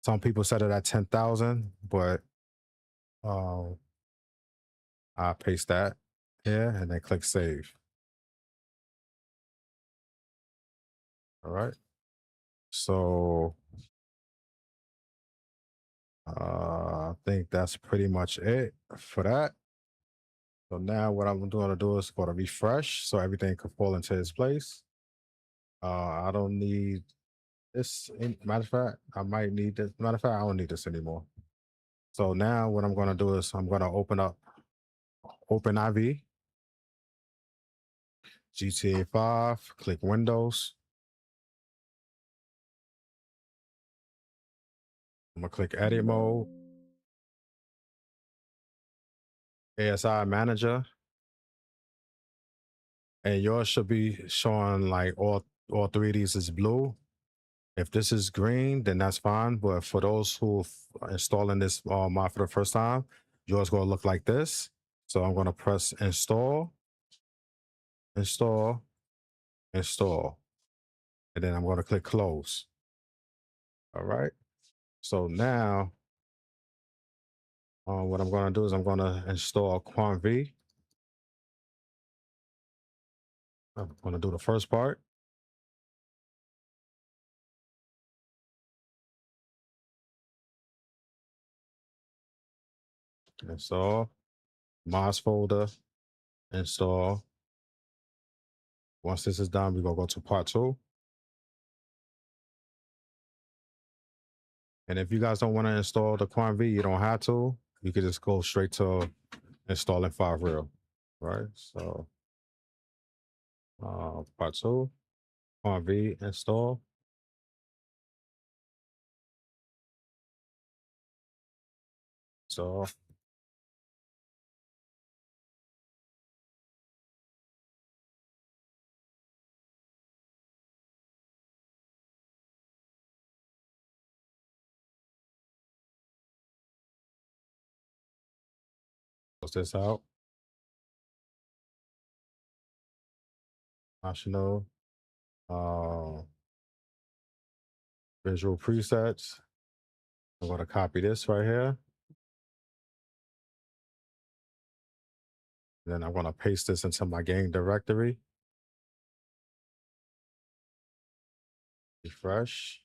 Some people set it at 10,000, but I paste that here and then click save. All right. So I think that's pretty much it for that. So now what I'm going to do is go to refresh so everything can fall into its place. I don't need this. Matter of fact, I might need this. Matter of fact, I don't need this anymore. So now what I'm going to do is I'm going to open up OpenIV, GTA 5, click Windows. I'm going to click Edit Mode, ASI Manager. And yours should be showing like all three of these is blue. If this is green, then that's fine. But for those who are installing this mod for the first time, yours gonna look like this. So I'm gonna press install, install, install, and then I'm gonna click close. All right. So now what I'm gonna do is I'm gonna install QuantV. I'm gonna do the first part. Install, mods folder, install. Once this is done, we're gonna go to part 2. And if you guys don't want to install the QuantV, you don't have to. You could just go straight to installing 5 right? So part 2, QuantV install. So close this out. Optional visual presets. I'm going to copy this right here. Then I'm going to paste this into my game directory. Refresh.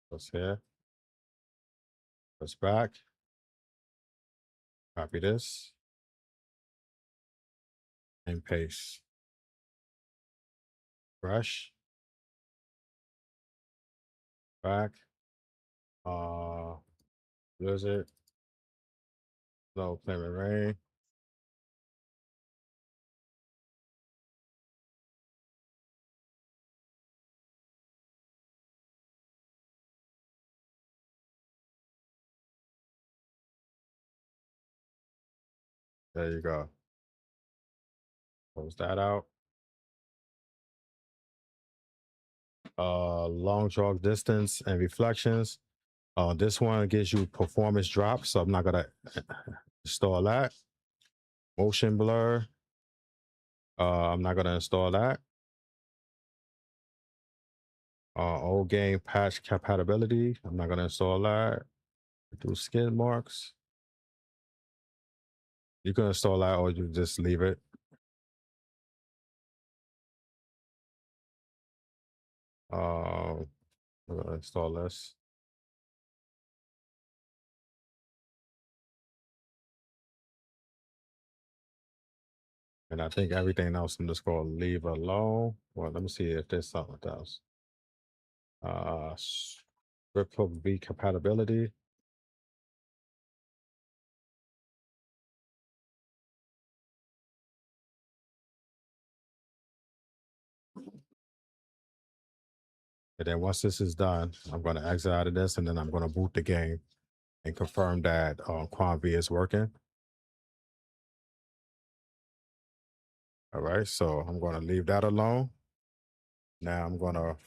Goes here. Goes back. Copy this. And paste. Refresh. Back. Blizzard. No, Climate Rain. There you go. Close that out. Long draw distance and reflections. This one gives you performance drop, so I'm not gonna install that. Motion blur. I'm not gonna install that. Old game patch compatibility. I'm not gonna install that. Do skin marks. You can install that or you just leave it. I'm gonna install this. And I think everything else I'm just gonna leave alone. Well, let me see if there's something else. Script hook V compatibility. And then once this is done, I'm going to exit out of this, and then I'm going to boot the game and confirm that Quanv is working. All right, so I'm going to leave that alone. Now I'm going to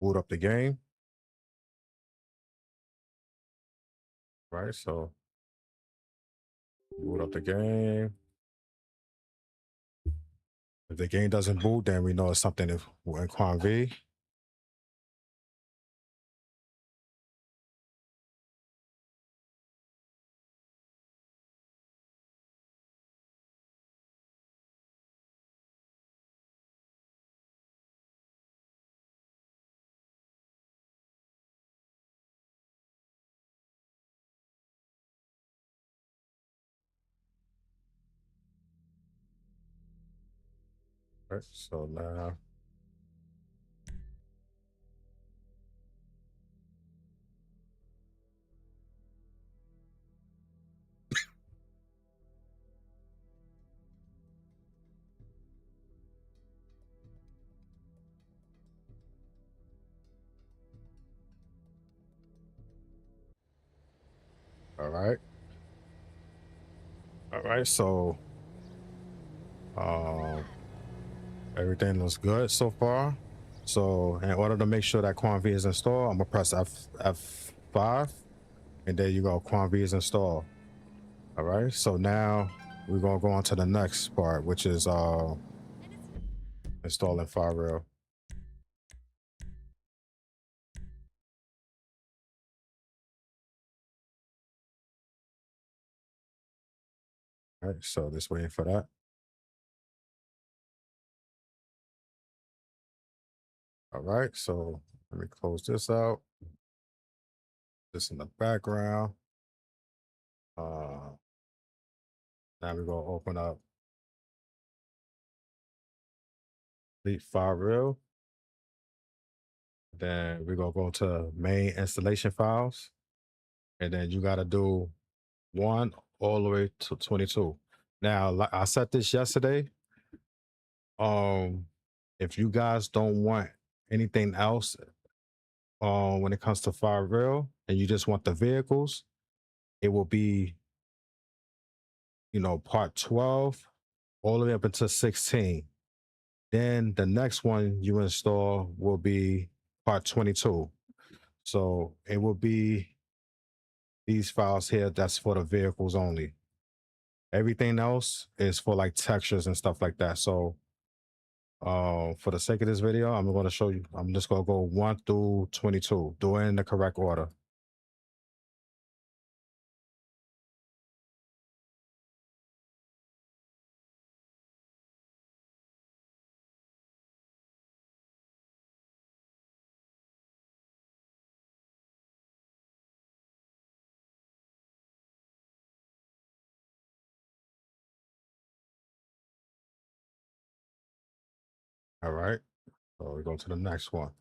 boot up the game. Right, so boot up the game. If the game doesn't boot, then we know it's something in Quanv. Right, so now, all right. All right, so um, everything looks good so far. So in order to make sure that Quanv is installed, I'm gonna press F5, and there you go, Quanv is installed. All right, so now we're gonna go on to the next part, which is installing FireRail. All right, so just waiting for that. All right, so let me close this out. This in the background. Now we're gonna open up the FireRail. Then we're gonna go to main installation files, and then you gotta do 1 all the way to 22. Now, like I said this yesterday, um, if you guys don't want anything else when it comes to FireRail and you just want the vehicles, it will be, part 12 all the way up until 16. Then the next one you install will be part 22. So it will be these files here, that's for the vehicles only. Everything else is for like textures and stuff like that. So for the sake of this video, I'm going to show you, I'm just going to go 1 through 22, do it in the correct order. All right, so we go to the next one.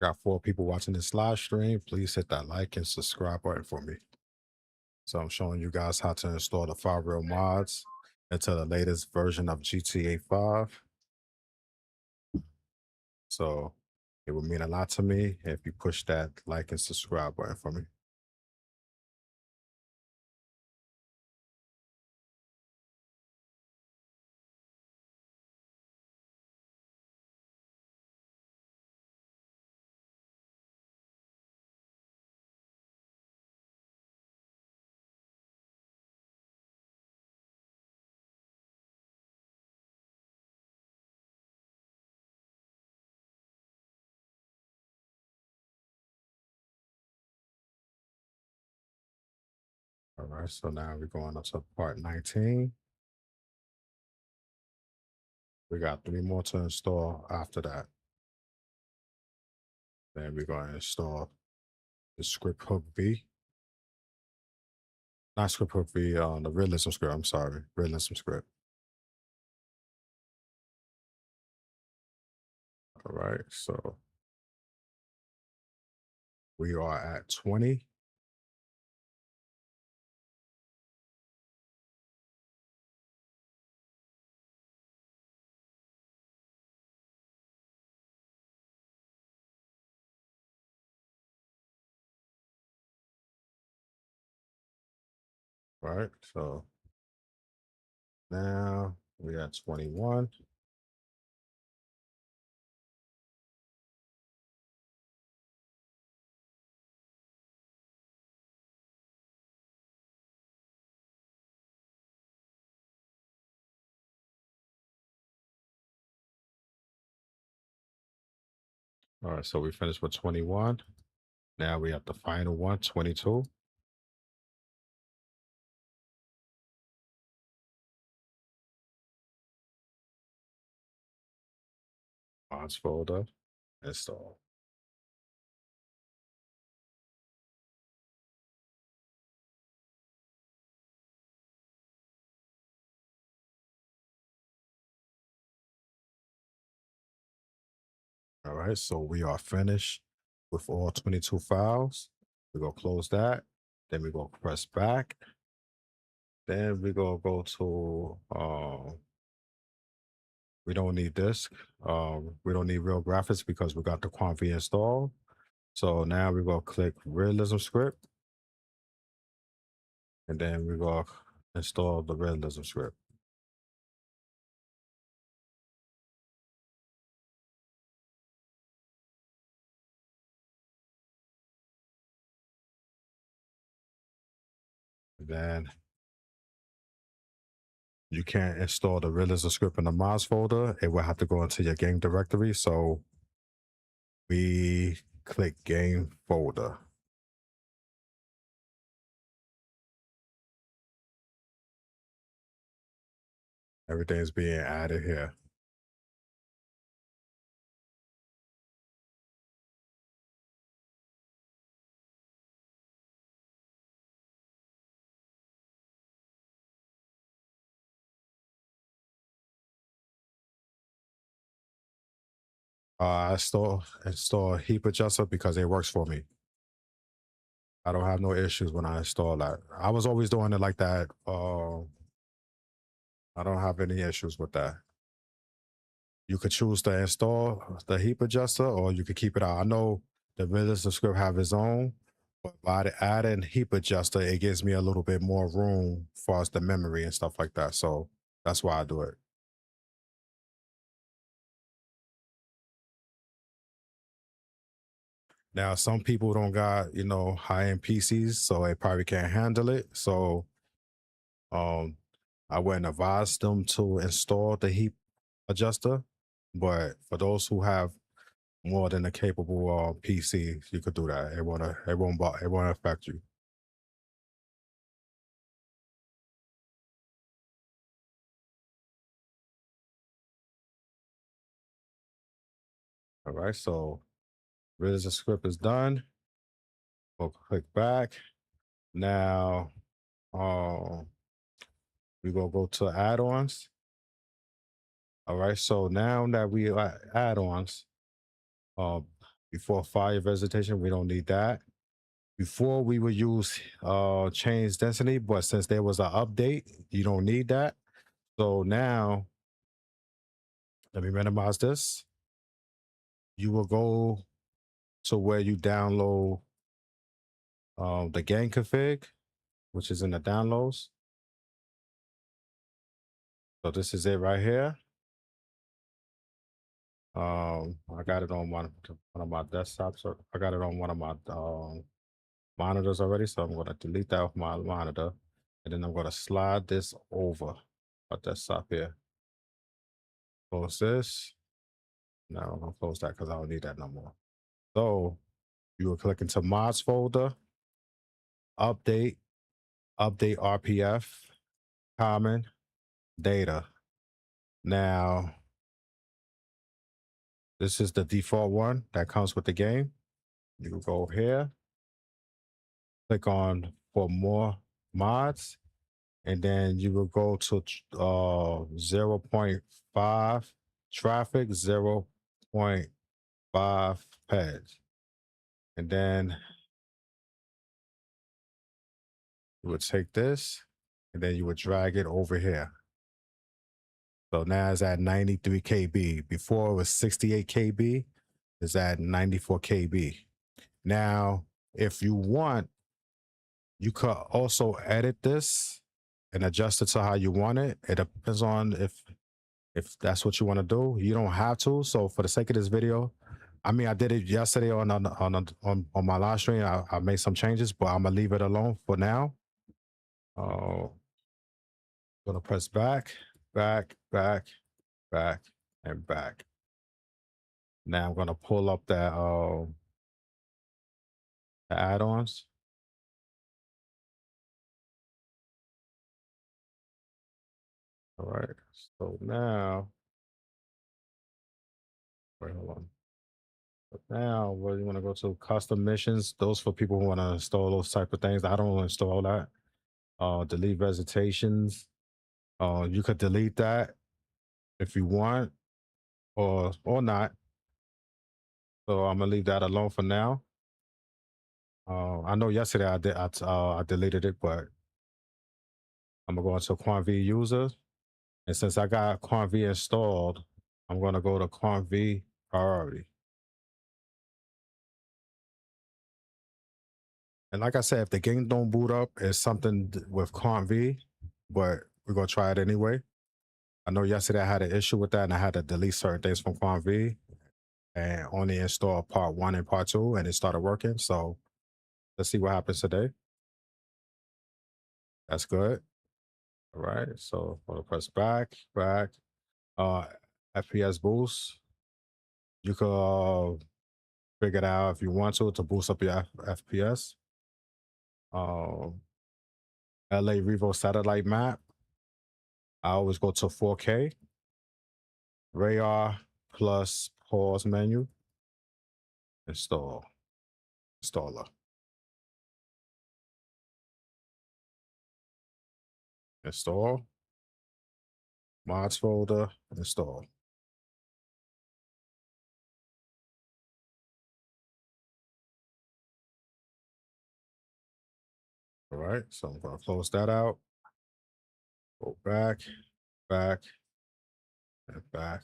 Got 4 people watching this live stream. Please hit that like and subscribe button for me. So I'm showing you guys how to install the 5 real mods into the latest version of GTA 5. So it would mean a lot to me if you push that like and subscribe button for me. All right, so now we're going up to part 19. We got 3 more to install after that. Then we're going to install the script hook V. Not script hook V, the realism script. I'm sorry, realism script. All right, so we are at 20. Right, so now we at 21. All right, so we finished with 21. Now we have the final one, 22. Mods folder, install. All right, so we are finished with all 22 files. We go close that. Then we go press back. Then we go to we don't need this. We don't need real graphics because we got the Quant V installed. So now we go click realism script. And then we go install the realism script. Then you can't install the realism script in the mods folder. It will have to go into your game directory. So we click game folder. Everything's being added here. I install heap adjuster because it works for me. I don't have no issues when I install that. I was always doing it like that. I don't have any issues with that. You could choose to install the heap adjuster or you could keep it out. I know the realism script have its own, but by adding heap adjuster, it gives me a little bit more room for us the memory and stuff like that. So that's why I do it. Now, some people don't got, high-end PCs, so they probably can't handle it. So I wouldn't advise them to install the heap adjuster. But for those who have more than a capable PC, you could do that. It won't affect you. All right, so realism script is done. We'll click back. Now we gonna go to add-ons. All right, so now that we are add-ons, Before fire vegetation, we don't need that. Before we would use change density, but since there was an update, you don't need that. So now, let me minimize this. You will go to where you download the game config, which is in the downloads. So this is it right here. I got it on one of my desktops. Or I got it on one of my monitors already. So I'm going to delete that off my monitor, and then I'm going to slide this over my desktop here. Close this. Now I'm going to close that because I don't need that no more. So you will click into mods folder, update RPF, common, data. Now, this is the default one that comes with the game. You will go here, click on for more mods, and then you will go to 0.5 traffic, 0.5 pads. And then you would take this and then you would drag it over here. So now it's at 93 KB. Before it was 68 KB. It's at 94 KB. Now, if you want, you could also edit this and adjust it to how you want it. It depends on if that's what you want to do. You don't have to. So for the sake of this video, I mean, I did it yesterday on my live stream. I made some changes, but I'm gonna leave it alone for now. Gonna press back, back, back, back, and back. Now I'm gonna pull up that the add-ons. All right. So now, wait, hold on. But now, where you want to go to custom missions? Those for people who want to install those type of things. I don't want to install that. Delete visitations. You could delete that if you want, or not. So I'm gonna leave that alone for now. I know yesterday I deleted it, but I'm gonna go into QuantV user, and since I got QuantV installed, I'm gonna go to QuantV priority. And like I said, if the game don't boot up, it's something with QuantV, but we're gonna try it anyway. I know yesterday I had an issue with that, and I had to delete certain things from QuantV and only install part 1 and part 2, and it started working. So let's see what happens today. That's good. All right. So I'm gonna press back. FPS boost. You could figure it out if you want to boost up your FPS. LA REVO satellite map. I always go to 4K. RAR plus pause menu. Installer. Install. Mods folder. Install. All right, so I'm gonna close that out. Go back, and back.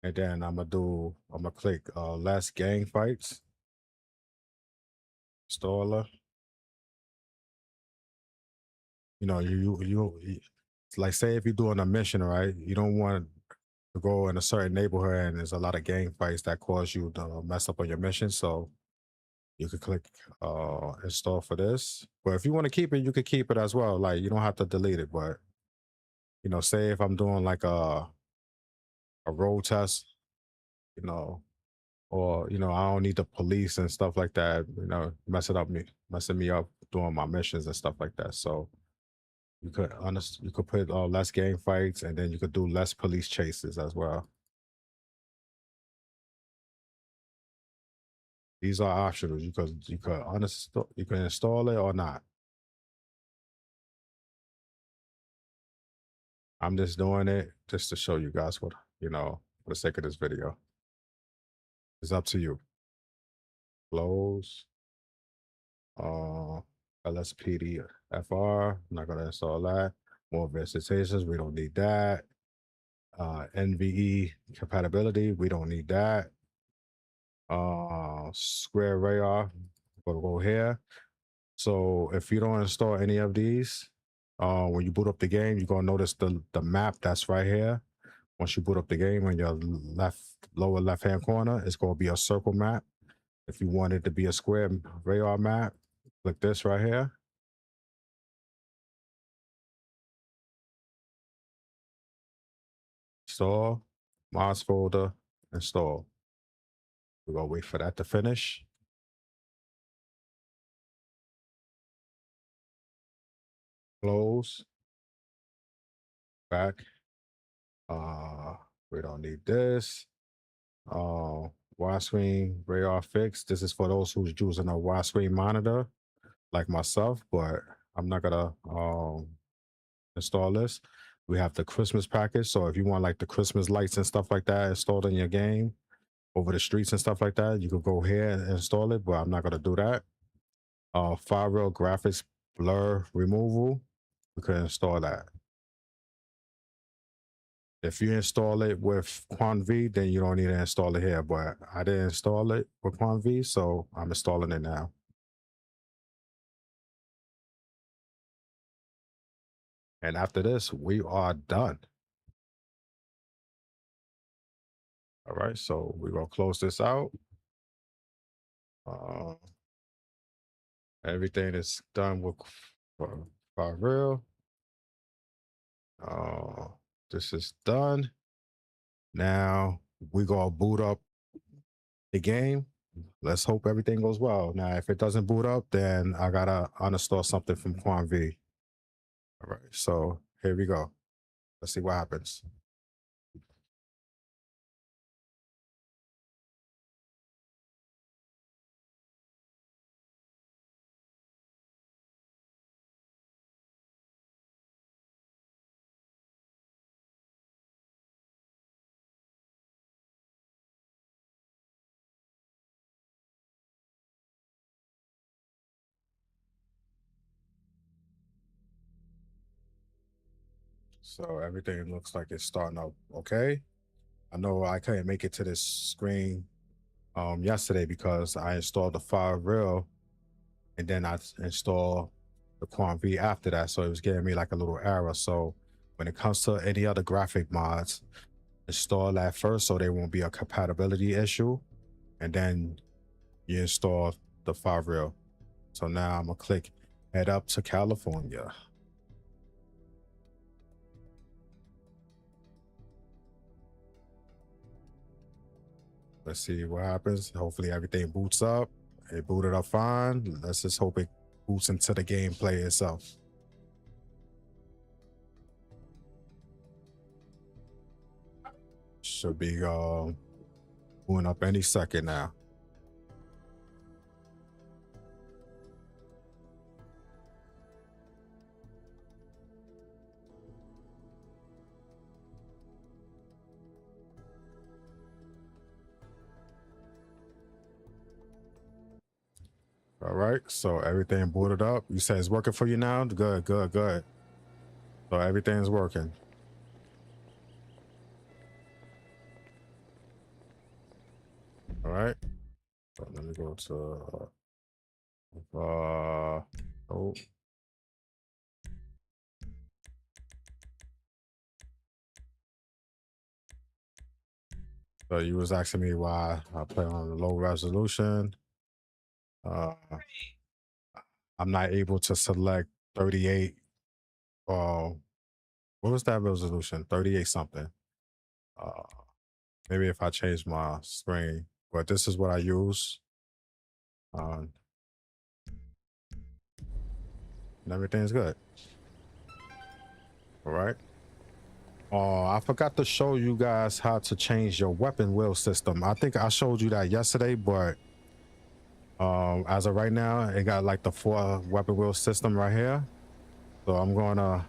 And then I'm gonna click less gang fights. Installer. You know, it's like, say if you're doing a mission, right? You don't want to go in a certain neighborhood and there's a lot of gang fights that cause you to mess up on your mission. So you could click install for this. But if you want to keep it, you could keep it as well. Like, you don't have to delete it. But you know, say if I'm doing like a road test, you know, or you know, I don't need the police and stuff like that, you know, messing me up doing my missions and stuff like that. So you could put less gang fights, and then you could do less police chases as well. These are optional. You could you can install it or not. I'm just doing it just to show you guys what, you know, for the sake of this video. It's up to you. Close. LSPD FR. I'm not gonna install that. More visitations. We don't need that. NVE compatibility. We don't need that. Square radar. We'll go here. So if you don't install any of these, when you boot up the game, you're gonna notice the map that's right here. Once you boot up the game in your lower left hand corner, it's gonna be a circle map. If you want it to be a square radar map, click this right here. Install, mods folder, install. We're gonna wait for that to finish. Close. Back. We don't need this. Widescreen radar fix. This is for those who's using a widescreen monitor, like myself, but I'm not gonna install this. We have the Christmas package. So if you want like the Christmas lights and stuff like that installed in your game over the streets and stuff like that, you can go here and install it, but I'm not gonna do that. Firewall graphics blur removal, we can install that. If you install it with QuantV, then you don't need to install it here, but I didn't install it with QuantV, so I'm installing it now. And after this, we are done. All right, so we're gonna close this out. Everything is done with for real. This is done. Now we gonna boot up the game. Let's hope everything goes well. Now, if it doesn't boot up, then I gotta uninstall something from QuantV. All right, so here we go. Let's see what happens. So everything looks like it's starting up okay. I know I couldn't make it to this screen yesterday because I installed the Firewall and then I installed the QuantV after that. So it was giving me like a little error. So when it comes to any other graphic mods, install that first so there won't be a compatibility issue. And then you install the Firewall. So now I'm gonna click head up to California. Let's see what happens. Hopefully everything boots up. It booted up fine. Let's just hope it boots into the gameplay itself. Should be booting up any second now. All right, so everything booted up. You said it's working for you now? Good, good, good. So everything's working. All right. So let me go to oh. So you was asking me why I play on a low resolution. I'm not able to select 38. What was that resolution? 38 something. Maybe if I change my screen, but this is what I use. And everything's good. All right. I forgot to show you guys how to change your weapon wheel system. I think I showed you that yesterday, but as of right now, it got like the 4 weapon wheel system right here. So I'm gonna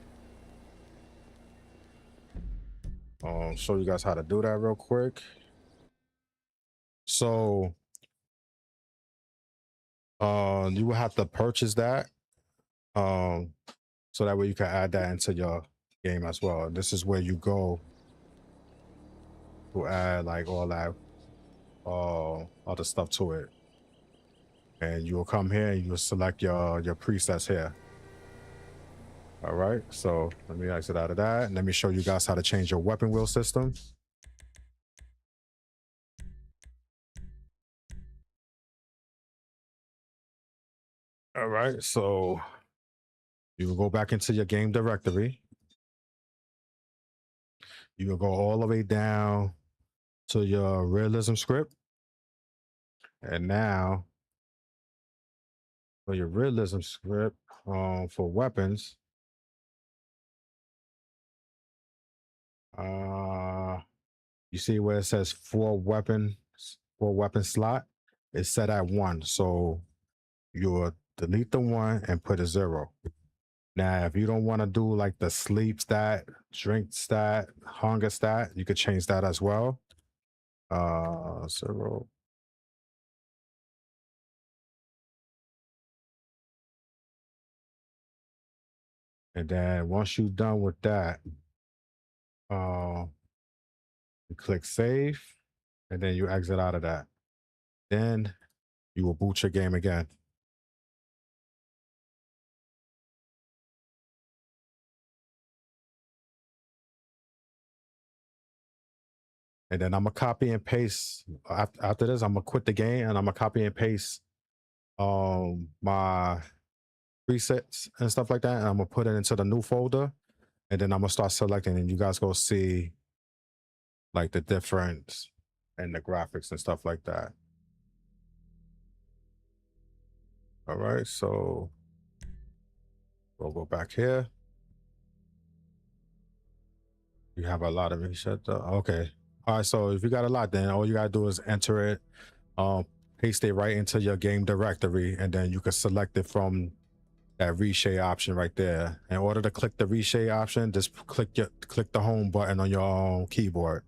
show you guys how to do that real quick. So You will have to purchase that. So that way you can add that into your game as well. This is where you go to add like all that other stuff to it. And you will come here and you will select your presets here. All right, so let me exit out of that and let me show you guys how to change your weapon wheel system. All right, so you will go back into your game directory. You will go all the way down to your realism script. And now for your realism script, for weapons, you see where it says four weapon slot? It's set at 1. So you'll delete the 1 and put a 0. Now, if you don't want to do like the sleep stat, drink stat, hunger stat, you could change that as well. 0. And then once you're done with that, you click save, and then you exit out of that. Then you will boot your game again. And then I'm gonna copy and paste after this. I'm gonna quit the game and I'm gonna copy and paste my presets and stuff like that, and I'm gonna put it into the new folder, and then I'm gonna start selecting, and you guys go see like the difference and the graphics and stuff like that. All right, so we'll go back here. You have a lot of reset. Okay. All right, so if you got a lot, then all you gotta do is enter it, paste it right into your game directory, and then you can select it from that reshade option right there. In order to click the reshade option, just click the home button on your keyboard.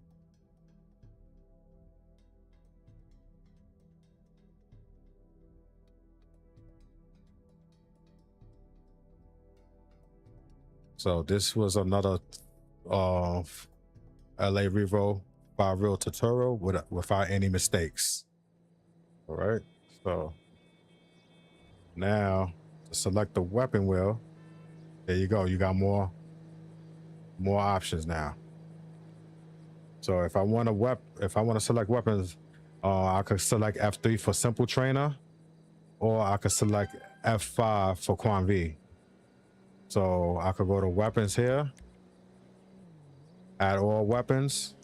So this was another LA REVO 5 real tutorial without any mistakes. All right, so now to select the weapon wheel, there you go. You got more options now. So if I want to select weapons, I could select F3 for simple trainer, or I could select F5 for Quan V. So I could go to weapons here, add all weapons,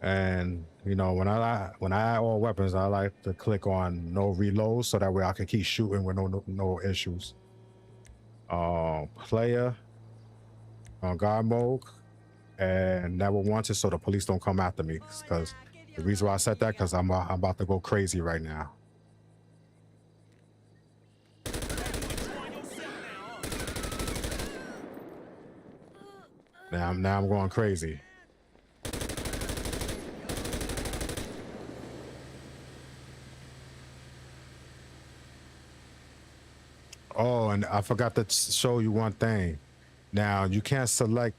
and you know when I add all weapons, I like to click on no reload so that way I can keep shooting with no issues. Player on guard mode and never wanted, so the police don't come after me. Because the reason why I said that, because I'm about to go crazy right now. Now I'm going crazy. Oh, and I forgot to show you one thing. Now you can't select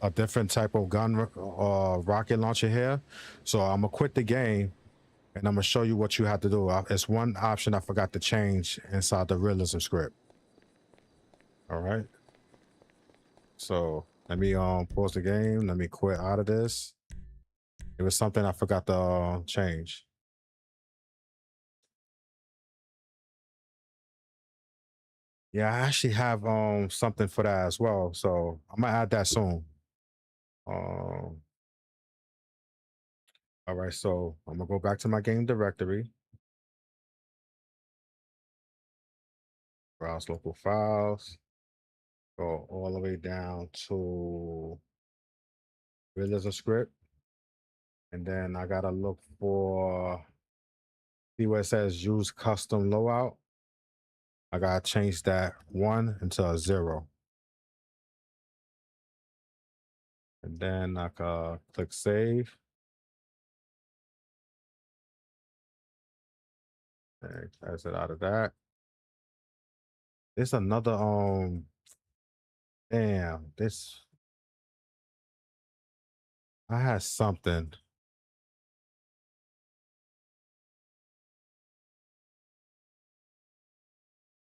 a different type of gun or rocket launcher here. So I'm gonna quit the game and I'm gonna show you what you have to do. It's one option I forgot to change inside the realism script. All right. So let me pause the game. Let me quit out of this. It was something I forgot to change. Yeah, I actually have something for that as well. So I'm gonna add that soon. Um, all right, so I'm gonna go back to my game directory, browse local files, go all the way down to realism script, and then I gotta look for, see where it says use custom loadout. I gotta change that 1 into a 0. And then I can click save. Okay, exit out of that. There's another damn, this I had something.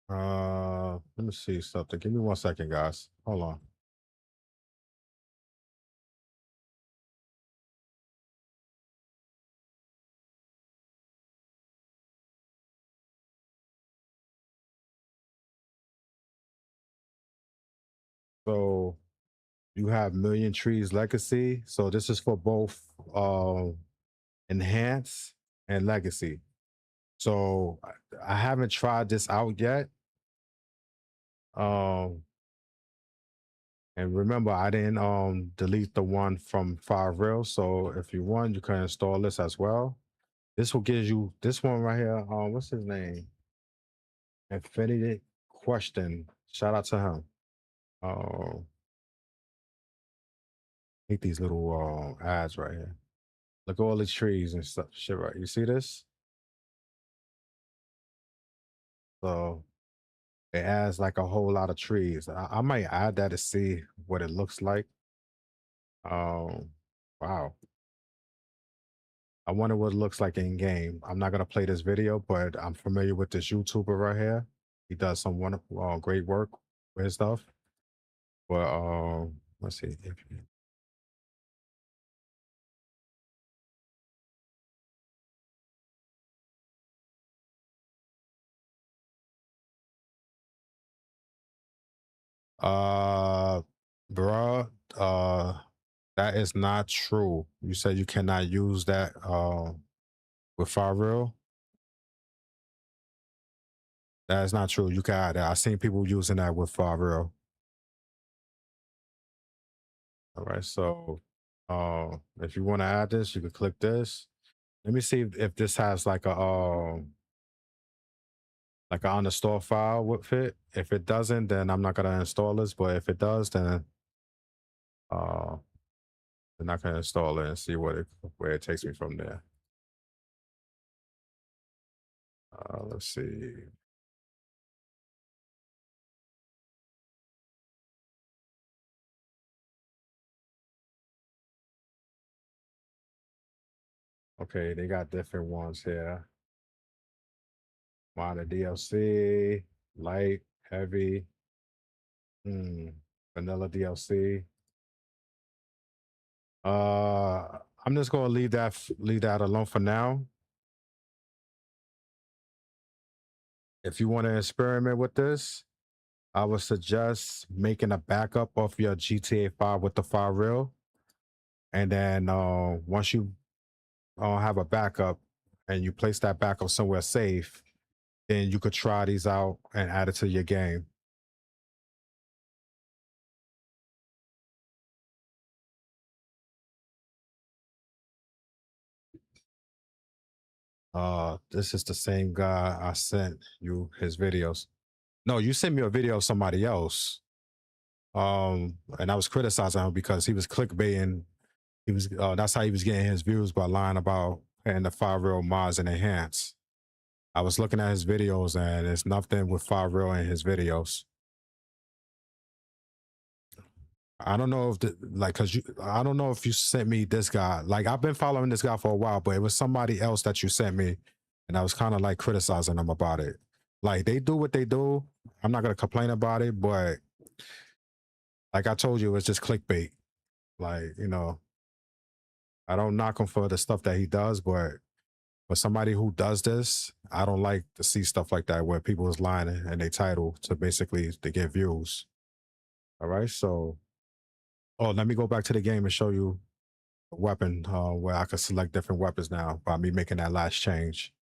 Let me see something. Give me 1 second, guys. Hold on. So you have Million Trees Legacy. So this is for both Enhance and Legacy. So I haven't tried this out yet. And remember, I didn't delete the one from 5 So if you want, you can install this as well. This will give you this one right here. What's his name? Infinity Question. Shout out to him. Hate these little ads right here. Look at all the trees and stuff. Shit, right? You see this? So it adds like a whole lot of trees. I might add that to see what it looks like. Wow. I wonder what it looks like in game. I'm not gonna play this video, but I'm familiar with this YouTuber right here. He does some wonderful, great work with his stuff. But let's see. Uh, bruh, that is not true. You said you cannot use that with Firewheel. That is not true. You can add that. I've seen people using that with Firewheel. All right, so if you want to add this, you can click this. Let me see if this has like a uninstall file with it. If it doesn't, then I'm not gonna install this. But if it does, then uh I'm not gonna install it and see where it takes me from there. Let's see. Okay, they got different ones here. Minor DLC, light, heavy, vanilla DLC. I'm just gonna leave that alone for now. If you want to experiment with this, I would suggest making a backup of your GTA 5 with the file real. And then once you have a backup and you place that backup somewhere safe, then you could try these out and add it to your game. This is the same guy I sent you his videos. No, you sent me a video of somebody else. And I was criticizing him because he was clickbaiting. He was that's how he was getting his views, by lying about paying the 5 mods and enhance. I was looking at his videos and there's nothing with 5 in his videos. I don't know if I don't know if you sent me this guy. Like, I've been following this guy for a while, but it was somebody else that you sent me, and I was kind of like criticizing them about it. Like, they do what they do. I'm not gonna complain about it, but like I told you, it's just clickbait. Like, I don't knock him for the stuff that he does, but for somebody who does this, I don't like to see stuff like that where people is lying and they title to basically to get views. All right, so let me go back to the game and show you a weapon where I can select different weapons now by me making that last change.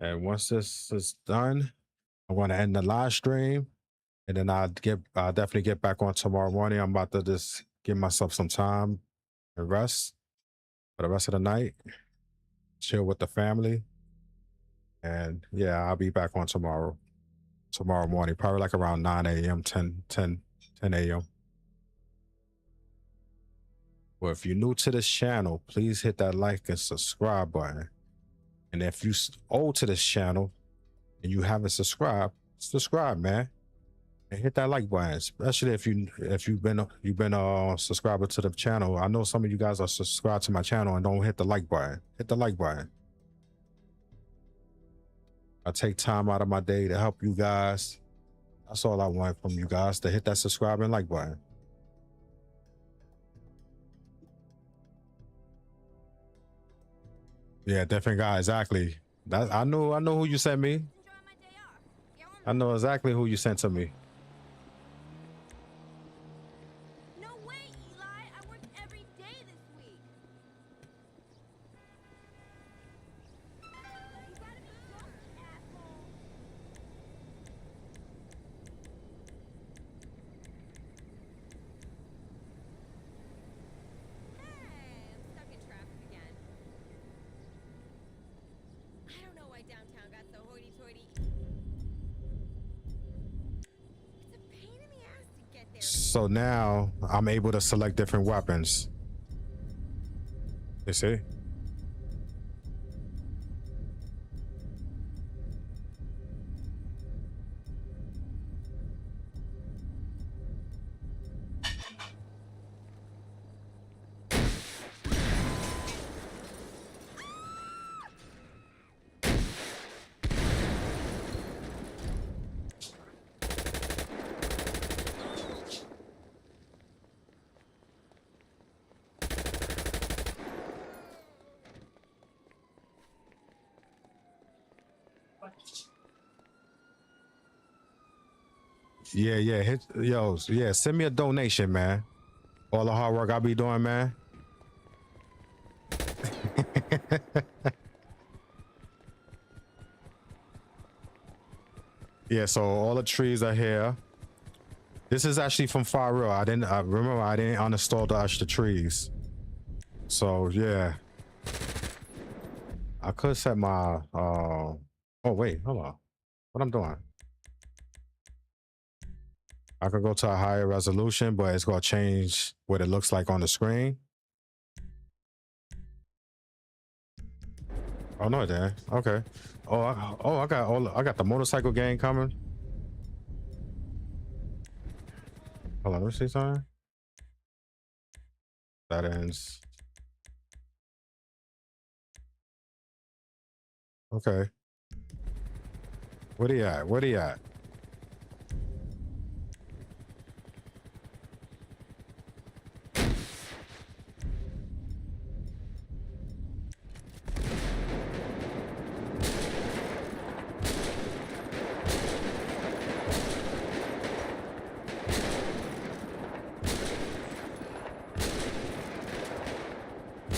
And once this is done, I'm going to end the live stream, and then I'll definitely get back on tomorrow morning. I'm about to just give myself some time and rest for the rest of the night, chill with the family, and yeah, I'll be back on tomorrow morning, probably like around 9 a.m., 10 a.m. Well, if you're new to this channel, please hit that like and subscribe button. And if you old to this channel and you haven't subscribed, subscribe, man. And hit that like button, especially if you've been a subscriber to the channel. I know some of you guys are subscribed to my channel and don't hit the like button. Hit the like button. I take time out of my day to help you guys. That's all I want from you guys, to hit that subscribe and like button. Yeah, different guy, exactly. That I know who you sent me. I know exactly who you sent to me.
No way, Eli. I worked every day this week. You gotta be drunk, asshole. Hey, I'm stuck in traffic again. I don't know why downtown got so hoity-toity. It's a pain in the ass to get there.
So now I'm able to select different weapons. You see? Yeah, yeah, send me a donation, man. All the hard work I be doing, man. Yeah, so all the trees are here. This is actually from RYUO. I remember I didn't uninstall the extra trees. So yeah. I could set my oh wait, hold on. What I'm doing? I could go to a higher resolution, but it's gonna change what it looks like on the screen. Oh no, then. Okay. I got the motorcycle gang coming. Hold on, let me see something. That ends. Okay. Where he at? Where he at?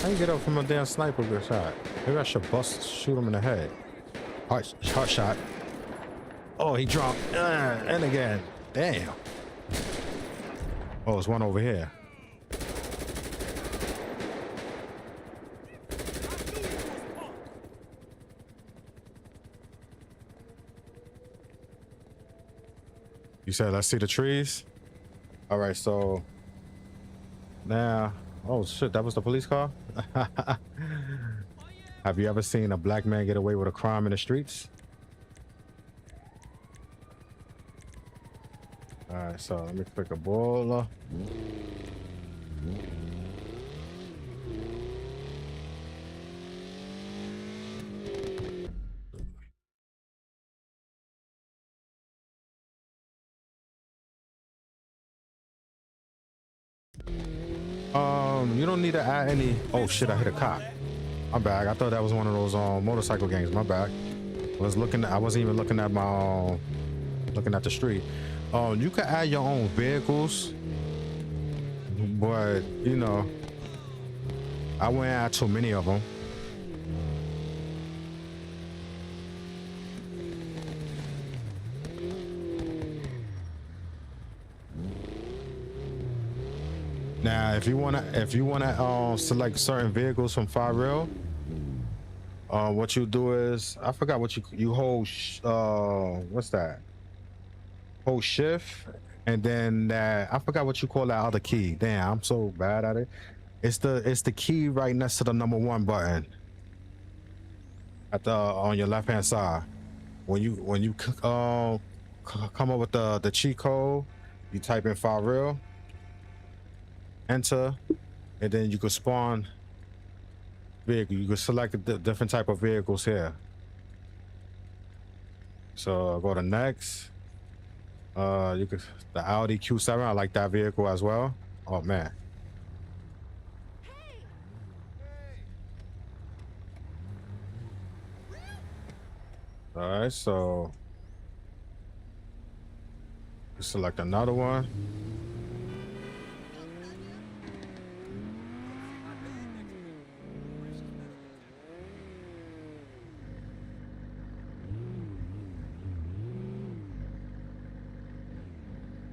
How you get up from a damn sniper shot? Maybe I should shoot him in the head. Hot shot. Oh, he dropped. And again. Damn. Oh, there's one over here. You said, let's see the trees? All right, so now, oh shit, that was the police car? Have you ever seen a black man get away with a crime in the streets? All right, so let me click a ball. You don't need to add any. Oh shit, I hit a cop. My bad. I thought that was one of those motorcycle gangs. My bad. I wasn't even looking at my looking at the street. You can add your own vehicles, but you know, I wouldn't add too many of them. Now, if you wanna select certain vehicles from RYUO, what you do is, I forgot what you hold. What's that? Hold shift, and then I forgot what you call that other key. Damn, I'm so bad at it. It's the key right next to the #1 button at the on your left hand side. When you come up with the cheat code, you type in RYUO, enter, and then you can spawn vehicle. You can select the different type of vehicles here. So I'll go to next. You could the Audi Q7. I like that vehicle as well. Oh man. All right, so select another one.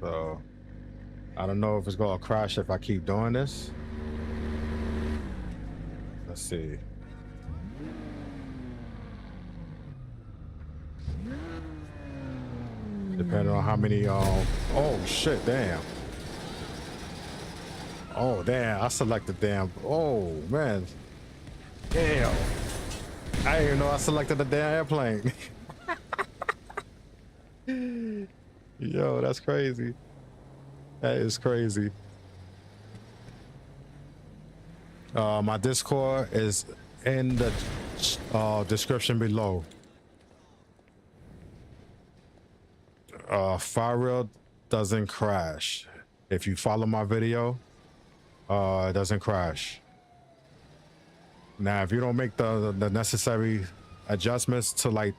So I don't know if it's gonna crash if I keep doing this. Let's see. Depending on how many oh shit, damn. Oh damn, I selected damn. Oh man. Damn. I didn't even know I selected the damn airplane. Yo, that's crazy. That is crazy. My Discord is in the description below. RYUO doesn't crash. If you follow my video, it doesn't crash. Now, if you don't make the necessary adjustments to like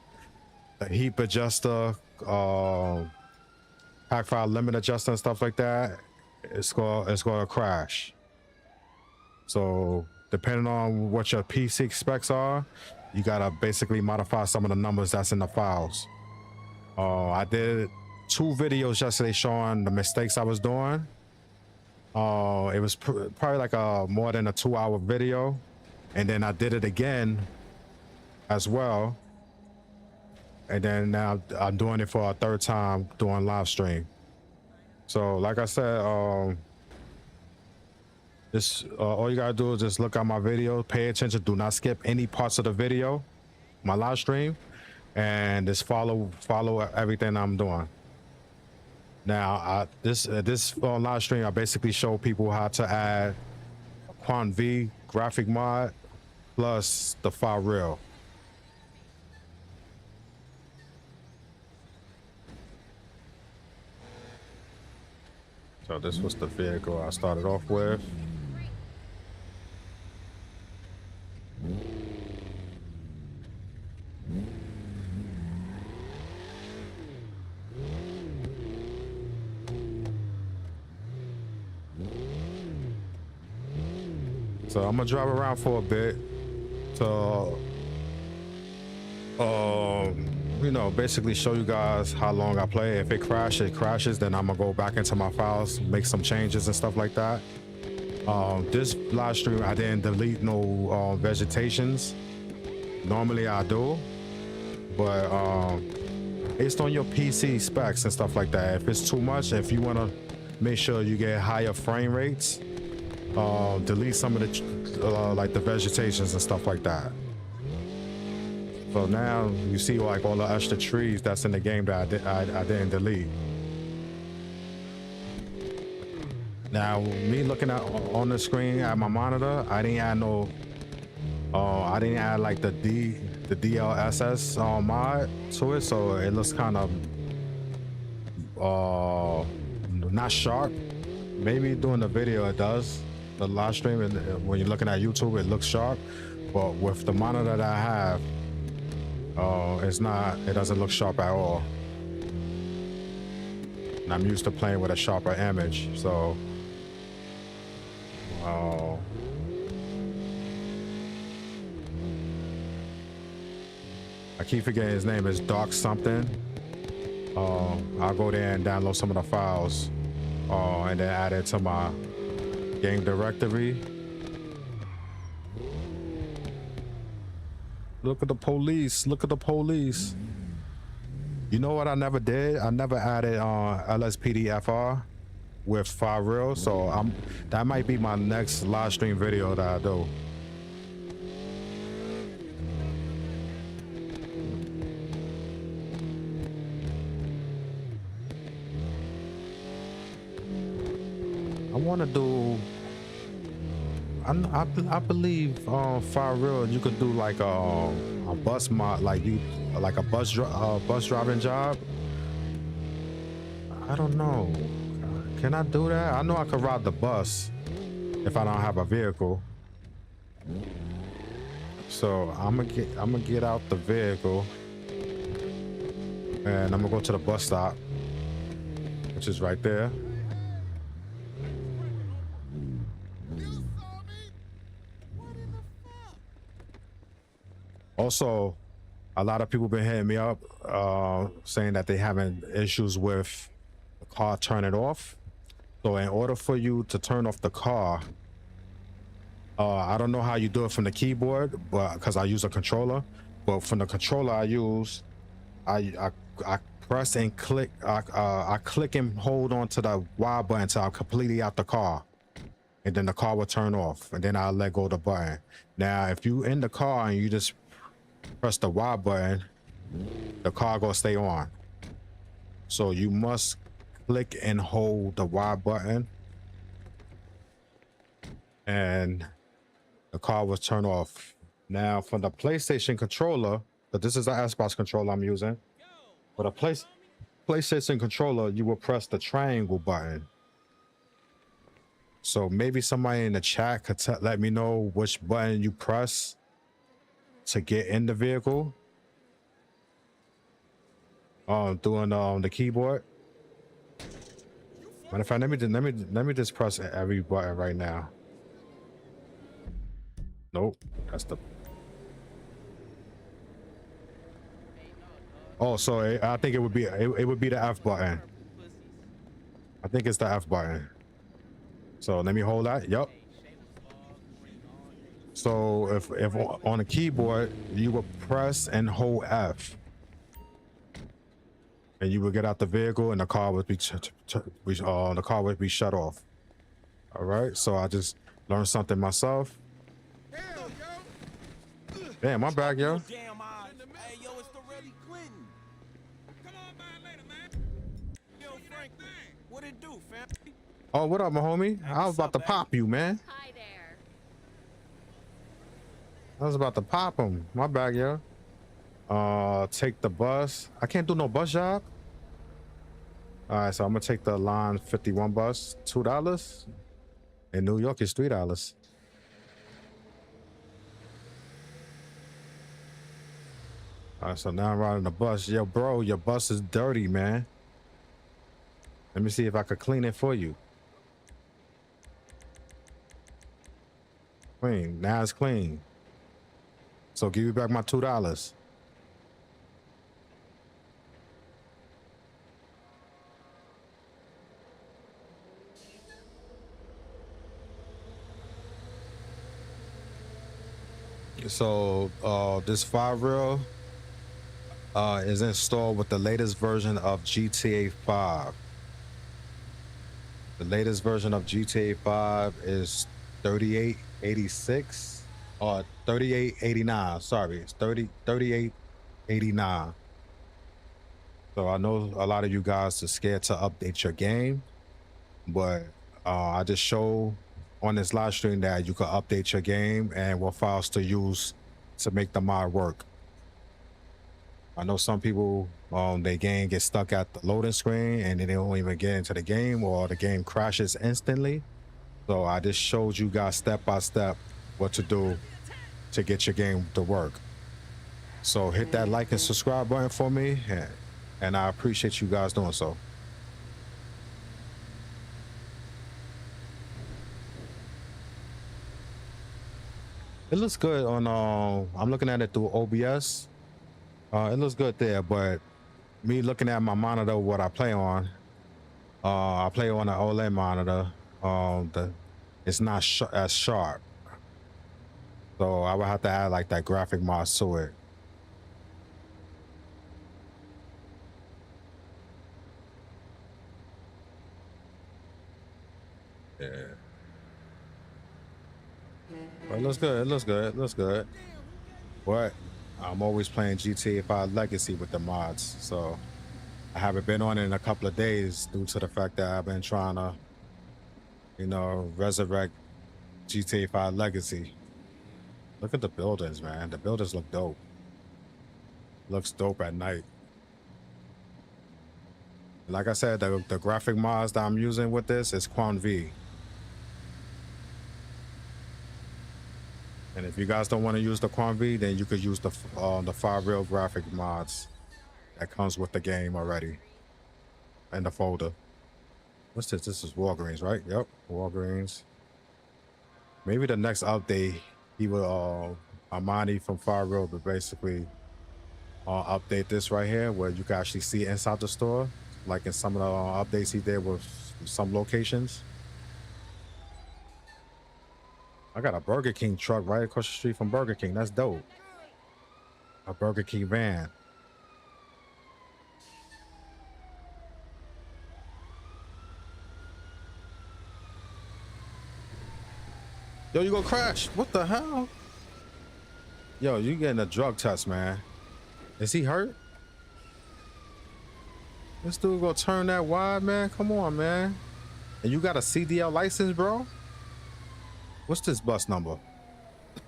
the heap adjuster, pack file limit adjuster and stuff like that, it's gonna crash. So depending on what your PC specs are, you gotta basically modify some of the numbers that's in the files. I did 2 videos yesterday showing the mistakes I was doing. It was probably like more than a 2-hour video, and then I did it again as well, and then now I'm doing it for a 3rd time doing live stream. So like I said, this all you gotta do is just look at my video, pay attention, do not skip any parts of the video, my live stream, and just follow everything I'm doing. Now this live stream, I basically show people how to add Quant V graphic mod plus the RYUO. So this was the vehicle I started off with. So I'm gonna drive around for a bit to, you know, basically show you guys how long I play. If it crashes, then I'm gonna go back into my files, make some changes and stuff like that. This live stream, I didn't delete no vegetations. Normally I do, but based on your PC specs and stuff like that, if it's too much, if you wanna make sure you get higher frame rates, delete some of the like the vegetations and stuff like that. So now you see like all the extra trees that's in the game that I didn't delete. Now me looking at on the screen at my monitor, I didn't add no I didn't add like the DLSS mod to it, so it looks kind of not sharp. Maybe doing the video it does. The live stream, and when you're looking at YouTube, it looks sharp, but with the monitor that I have, it doesn't look sharp at all. And I'm used to playing with a sharper image, so I keep forgetting his name is Dark something. I'll go there and download some of the files, and then add it to my game directory. Look at the police. Look at the police. You know what I never did? I never added LSPDFR with RYUO, so that might be my next live stream video that I do. I want to do. I believe RYUO you could do like a bus mod, like a bus driving job. I don't know. Can I do that? I know I could ride the bus if I don't have a vehicle. So I'm gonna get out the vehicle and I'm gonna go to the bus stop, which is right there. Also, a lot of people been hitting me up saying that they having issues with the car turning off. So in order for you to turn off the car, I don't know how you do it from the keyboard, but because I use a controller, but from the controller I use, I press and click, I click and hold on to the Y button until I'm completely out the car, and then the car will turn off, and then I'll let go of the button. Now, if you in the car and you just press the Y button, the car gonna stay on. So you must click and hold the Y button, and the car will turn off. Now, for the PlayStation controller, but this is the Xbox controller I'm using. For the PlayStation controller, you will press the triangle button. So maybe somebody in the chat could let me know which button you press to get in the vehicle. Doing the keyboard. Matter of fact, let me just press every button right now. Nope, that's the. Oh, so I think it would be the F button. I think it's the F button. So let me hold that. Yup. So if on a keyboard you would press and hold F, and you would get out the vehicle, and the car would be shut off. All right. So I just learned something myself. Damn, my bad, yo.
Hey, yo, it's the Reddy Clinton. Come on by later, man. Yo, Frank, what it do, fam?
Oh, what up, my homie? I was about to pop you, man.
Hi there.
I was about to pop him. My bad, yo. Take the bus. I can't do no bus job. All right, so I'm gonna take the line 51 bus, $2. In New York, it's $3. All right, so now I'm riding the bus. Yo, bro, your bus is dirty, man. Let me see if I could clean it for you. Clean. Now it's clean. So give you back my $2. So this RYUO is installed with the latest version of GTA 5. The latest version of GTA 5 is 3886 or 3889. Sorry, it's 3889. So I know a lot of you guys are scared to update your game, but I just show on this live stream that you can update your game and what files to use to make the mod work. I know some people, their game gets stuck at the loading screen and then they don't even get into the game, or the game crashes instantly. So I just showed you guys step by step what to do to get your game to work. So hit that like and subscribe button for me, and I appreciate you guys doing so. It looks good on, I'm looking at it through OBS. It looks good there, but me looking at my monitor, what I play on, I play on an OLED monitor. It's not as sharp. So I would have to add like that graphic mod to it. But it looks good. It looks good. It looks good. But I'm always playing GTA 5 Legacy with the mods, so I haven't been on it in a couple of days due to the fact that I've been trying to, you know, resurrect GTA 5 Legacy. Look at the buildings, man. The buildings look dope. Looks dope at night. Like I said, the graphic mods that I'm using with this is Quan V. And if you guys don't want to use the Quan V, then you could use the 5 real graphic mods that comes with the game already in the folder. What's this? This is Walgreens, right? Yep, Walgreens. Maybe the next update, he will Armani from 5 real to basically update this right here where you can actually see inside the store, like in some of the updates he did with some locations. I got a Burger King truck right across the street from Burger King. That's dope. A Burger King van. Yo, you gonna crash? What the hell? Yo, you getting a drug test, man. Is he hurt? This dude gonna turn that wide, man? Come on, man. And you got a CDL license, bro? What's this bus number?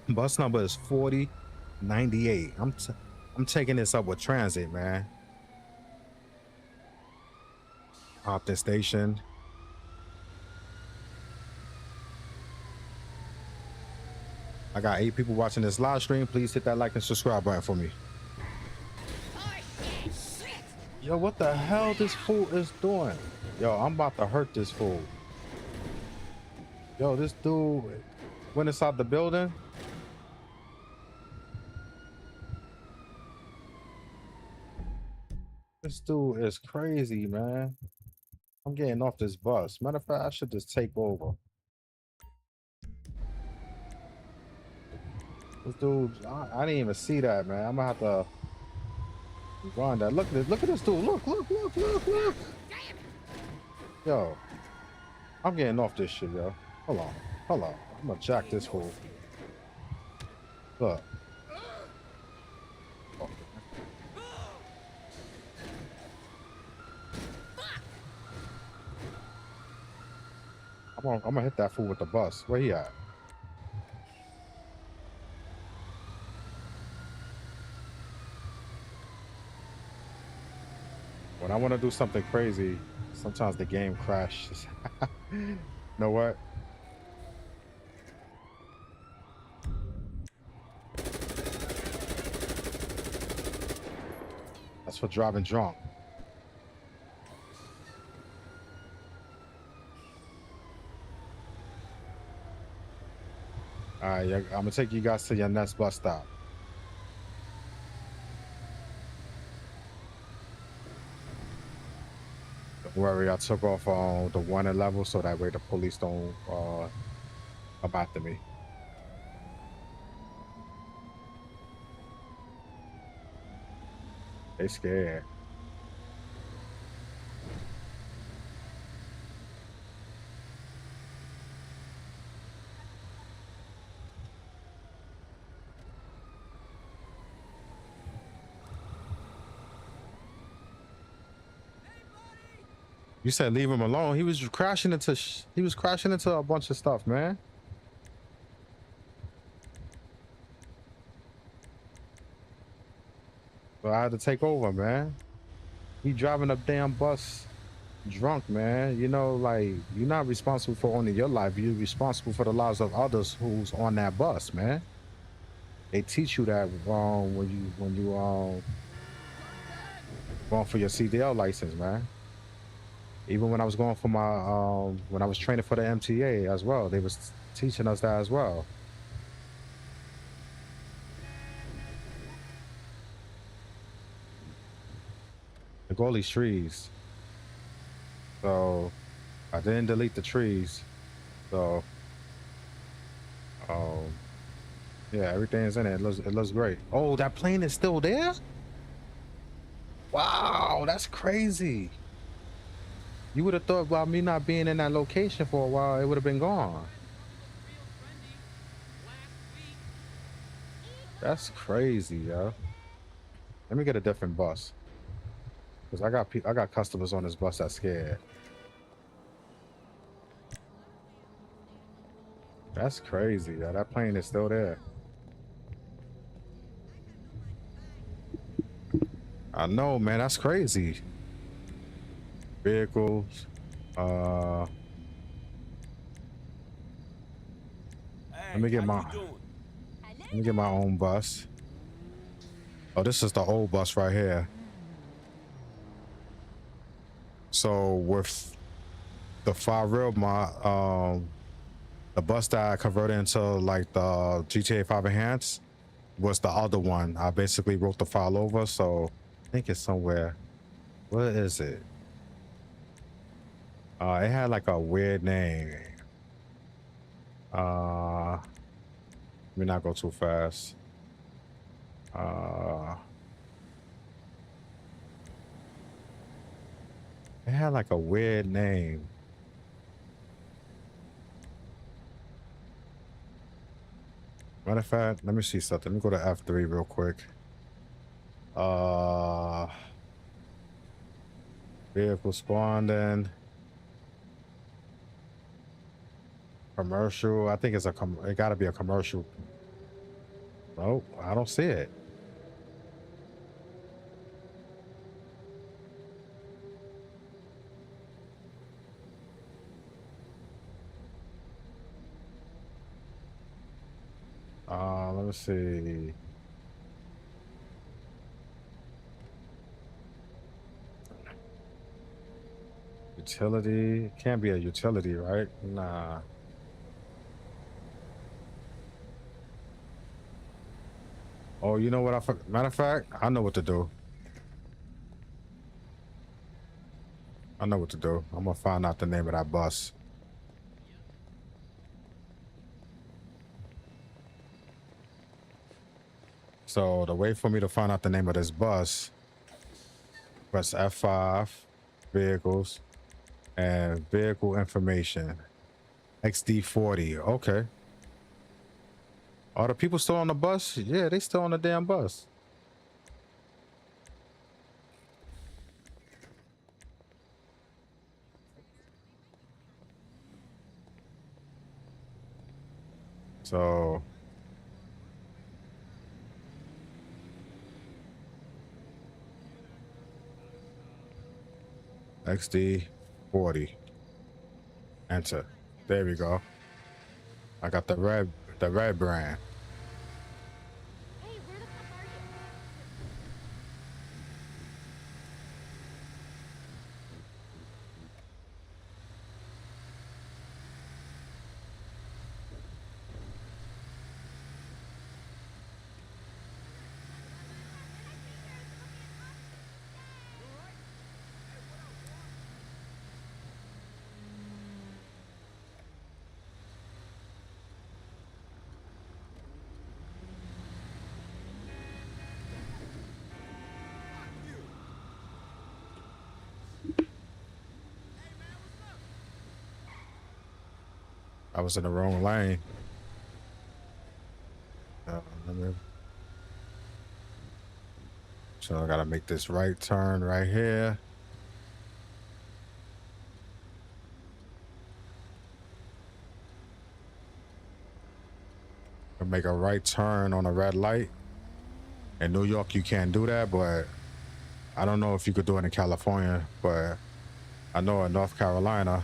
Bus number is 4098. I'm taking this up with transit, man. Optin Station. I got 8 people watching this live stream. Please hit that like and subscribe button for me. Yo, what the hell this fool is doing? Yo, I'm about to hurt this fool. Yo, this dude went inside the building. This dude is crazy, man. I'm getting off this bus. Matter of fact, I should just take over. This dude, I didn't even see that, man. I'm gonna have to run that. Look at this. Look at this dude. Look. Yo, I'm getting off this shit, yo. Hold on. I'm gonna jack this fool. Look. I'm gonna hit that fool with the bus. Where he at? When I want to do something crazy, sometimes the game crashes. You know what? That's for driving drunk. All right, I'm gonna take you guys to your next bus stop. Don't worry, I took off on the wanted level so that way the police don't come after me. They scared. You said leave him alone. He was crashing into a bunch of stuff, man. So I had to take over, man. He driving a damn bus drunk, man. You know, like, you're not responsible for only your life. You're responsible for the lives of others who's on that bus, man. They teach you that when you going for your CDL license, man. Even when I was going for my when I was training for the MTA as well, they was teaching us that as well. Look at all these trees. So I didn't delete the trees. So yeah, everything's in it. It looks great. Oh, that plane is still there? Wow, that's crazy. You would have thought about me not being in that location for a while, it would have been gone. That's crazy, yo. Let me get a different bus. Cause I got customers on this bus that's scared. That's crazy, yo. That plane is still there. I know, man. That's crazy. Vehicles. Let
Hey,
me get
how
my
you doing?
let me get my own bus. Oh, this is the old bus right here. So with the 5 my the bus that I converted into like the GTA 5 Enhanced was the other one. I basically wrote the file over, so I think it's somewhere. Where is it? It had like a weird name. Let me not go too fast. It had like a weird name. Matter of fact, let me see something. Let me go to F3 real quick. Vehicle spawned in. Commercial. I think it's it gotta be a commercial. Nope, I don't see it. Let me see. Utility. Can't be a utility, right? Nah. Oh, you know what? Matter of fact, I know what to do. I know what to do. I'm gonna find out the name of that bus. So the way for me to find out the name of this bus, press F5, vehicles, and vehicle information. XD40. Okay. Are the people still on the bus? Yeah, they still on the damn bus. So XD40. Enter. There we go. I got the red brand.
Hey, where the fuck are you?
I was in the wrong lane. So I gotta make this right turn right here. Make a right turn on a red light. In New York, you can't do that, but I don't know if you could do it in California, but I know in North Carolina,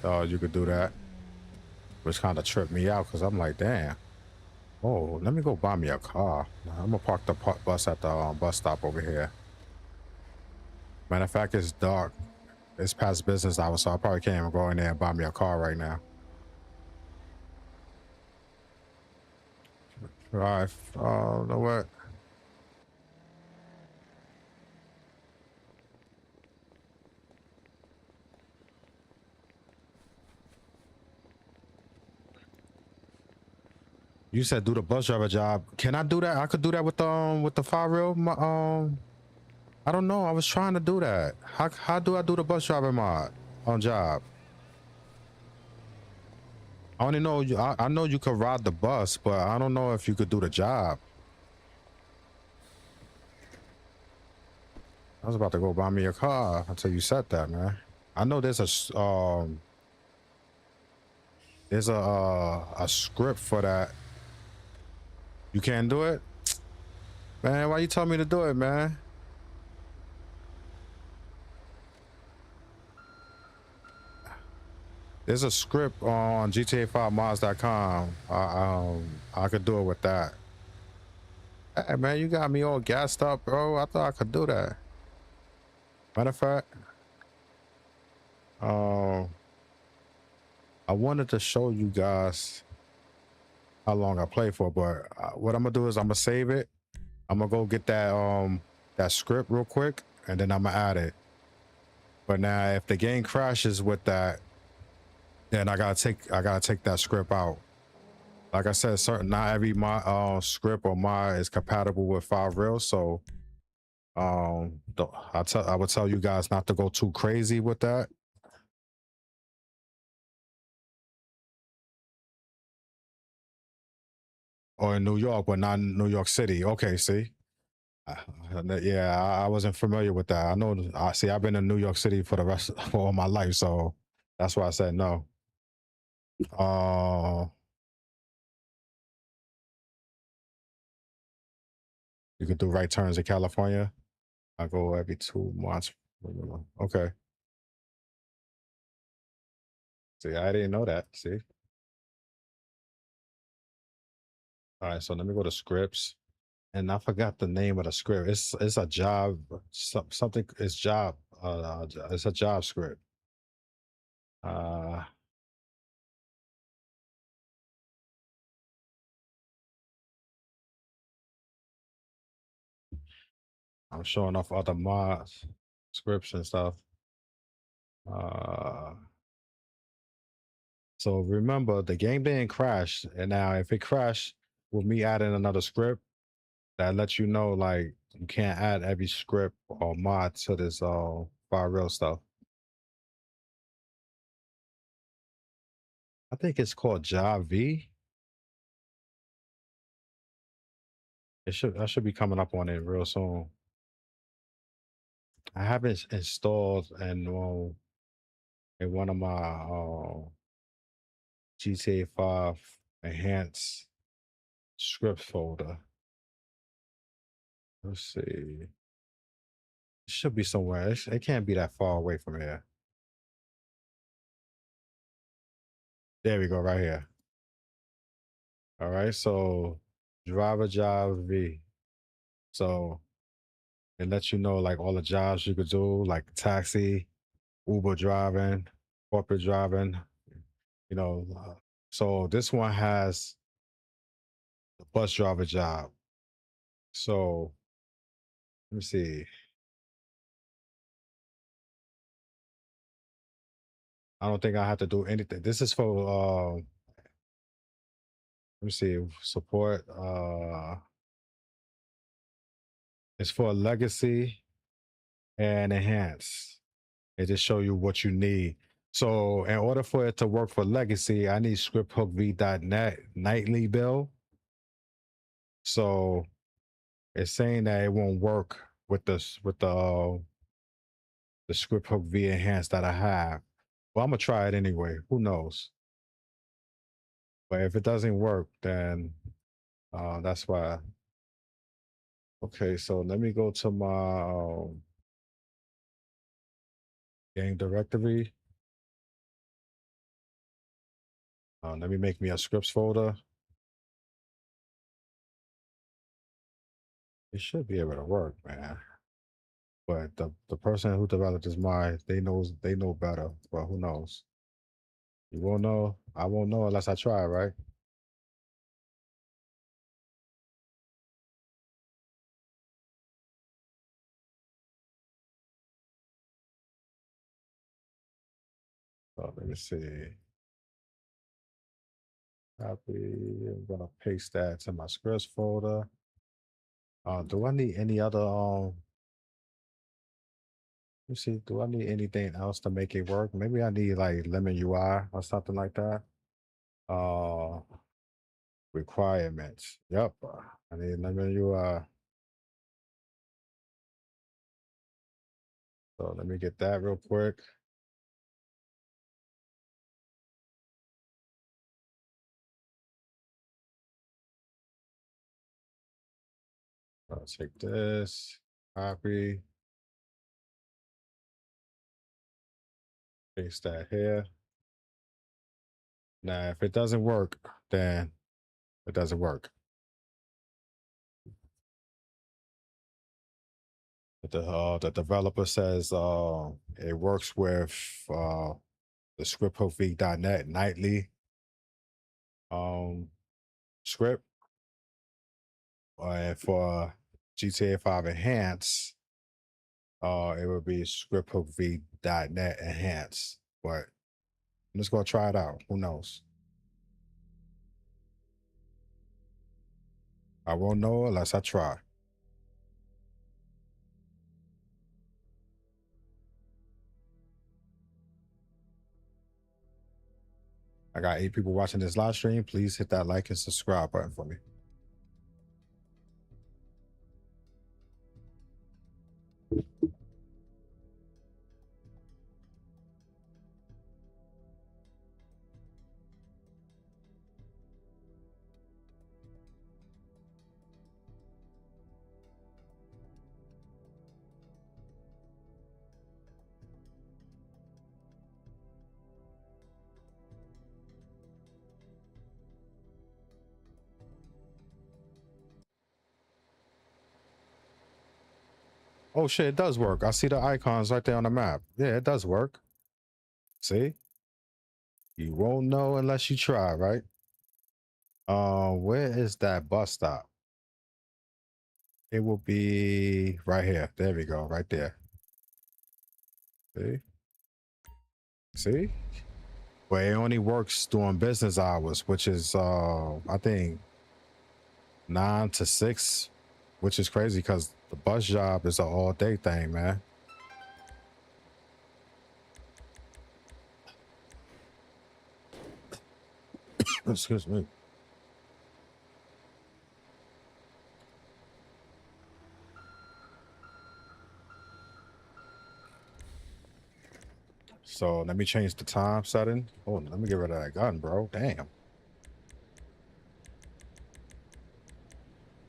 you could do that, which kind of tripped me out because I'm like, damn. Oh, let me go buy me a car. I'm gonna park the bus at the bus stop over here. Matter of fact, it's dark. It's past business hours, so I probably can't even go in there and buy me a car right now. All right. You know what? You said do the bus driver job. Can I do that? I could do that with the 5 I don't know. I was trying to do that. How do I do the bus driver mod on job? I only know you. I know you could ride the bus, but I don't know if you could do the job. I was about to go buy me a car until you said that, man. I know there's a script for that. You can't do it, man. Why you tell me to do it, man? There's a script on GTA5mods.com. I could do it with that. Hey, man, you got me all gassed up, bro. I thought I could do that. Matter of fact, I wanted to show you guys how long I play for, but what I'm gonna do is I'm gonna save it. I'm gonna go get that script real quick, and then I'm gonna add it. But now, if the game crashes with that, then I gotta take that script out. Like I said, not every script or mod is compatible with 5 so I would tell you guys not to go too crazy with that. Or in New York, but not in New York City. Okay, see. Yeah, I wasn't familiar with that. I know. I see. I've been in New York City for for all my life, so that's why I said no. You can do right turns in California. I go every 2 months. Okay. See, I didn't know that. See. All right, so let me go to scripts, and I forgot the name of the script. It's a job something. It's job. It's a job script. Uh, I'm showing off other mods, scripts and stuff. Uh, so remember, the game didn't crash, and now if it crashed with me adding another script, that lets you know like you can't add every script or mod to this file real stuff. I think it's called Job V. I should be coming up on it real soon. I haven't installed and in one of my GTA 5 enhanced script folder. Let's see. It should be somewhere. It can't be that far away from here. There we go, right here. All right, so driver job V. So it lets you know like all the jobs you could do, like taxi, Uber driving, corporate driving, you know. So this one has the bus driver job. So let me see. I don't think I have to do anything. This is for let me see, support it's for legacy and enhance. It just show you what you need. So in order for it to work for legacy, I need scripthookv.net nightly bill. So it's saying that it won't work with the script hook v enhance that I have. Well, I'm gonna try it anyway. Who knows? But if it doesn't work, then that's why. Okay, so let me go to my game directory. Let me make me a scripts folder. It should be able to work, man. But the person who developed this mod, they know better. But who knows? You won't know. I won't know unless I try, right? So let me see. Copy. I'm gonna paste that to my scripts folder. Do I need any other let me see, do I need anything else to make it work? Maybe I need like Lemon UI or something like that. Uh, requirements. Yep. I need let me you so let me get that real quick. I'll take this, copy, paste that here. Now, if it doesn't work, then it doesn't work. But the developer says it works with the scriptv.net nightly script. And for GTA 5 Enhance, it would be scriptv.net Enhance. But I'm just gonna try it out. Who knows? I won't know unless I try. I got 8 people watching this live stream. Please hit that like and subscribe button for me. Oh shit, it does work. I see the icons right there on the map. Yeah, it does work. See? You won't know unless you try, right? Where is that bus stop? It will be right here. There we go, right there. See? See? But it only works during business hours, which is I think 9 to 6, which is crazy because the bus job is an all-day thing, man. Excuse me. So let me change the time setting. Oh, let me get rid of that gun, bro. Damn.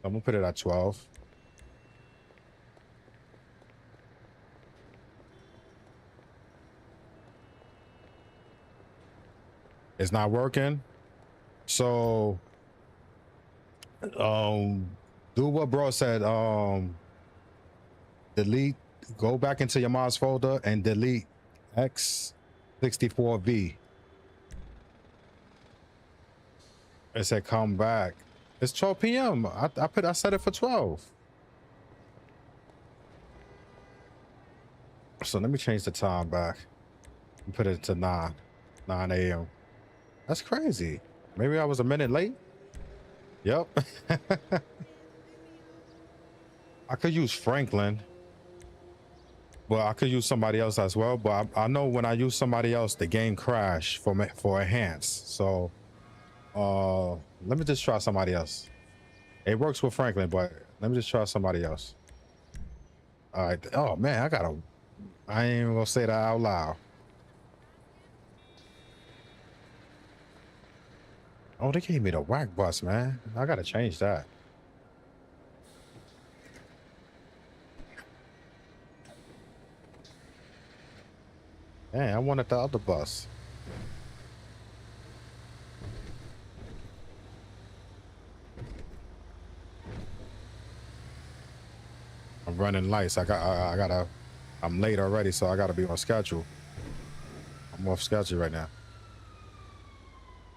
I'm gonna put it at 12. It's not working. So do what bro said. Delete, go back into your mods folder and delete X64V. It said come back. It's 12 p.m. I set it for 12. So let me change the time back and put it to 9 a.m. That's crazy. Maybe I was a minute late. Yep. I could use Franklin. Well, I could use somebody else as well, but I know when I use somebody else, the game crash for Enhance. So let me just try somebody else. It works with Franklin, but let me just try somebody else. All right. Oh man, I ain't even gonna say that out loud. Oh, they gave me the whack bus, man. I gotta change that. Dang, I wanted the other bus. I'm running lights. I'm late already, so I gotta be on schedule. I'm off schedule right now.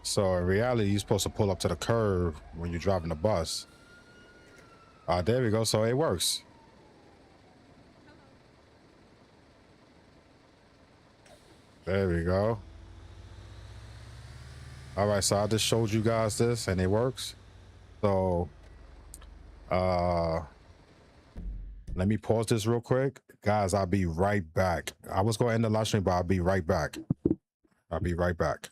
So in reality, you're supposed to pull up to the curb when you're driving the bus. There we go. So it works. There we go. All right, so I just showed you guys this and it works. So let me pause this real quick. Guys, I'll be right back. I was going to end the live stream, but I'll be right back. I'll be right back.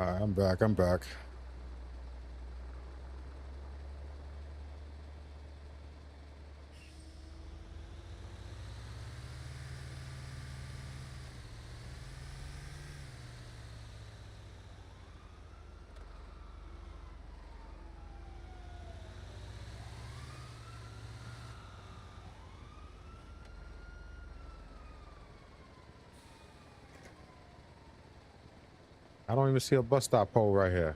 All right, I'm back. I'm back. I don't even see a bus stop pole right here.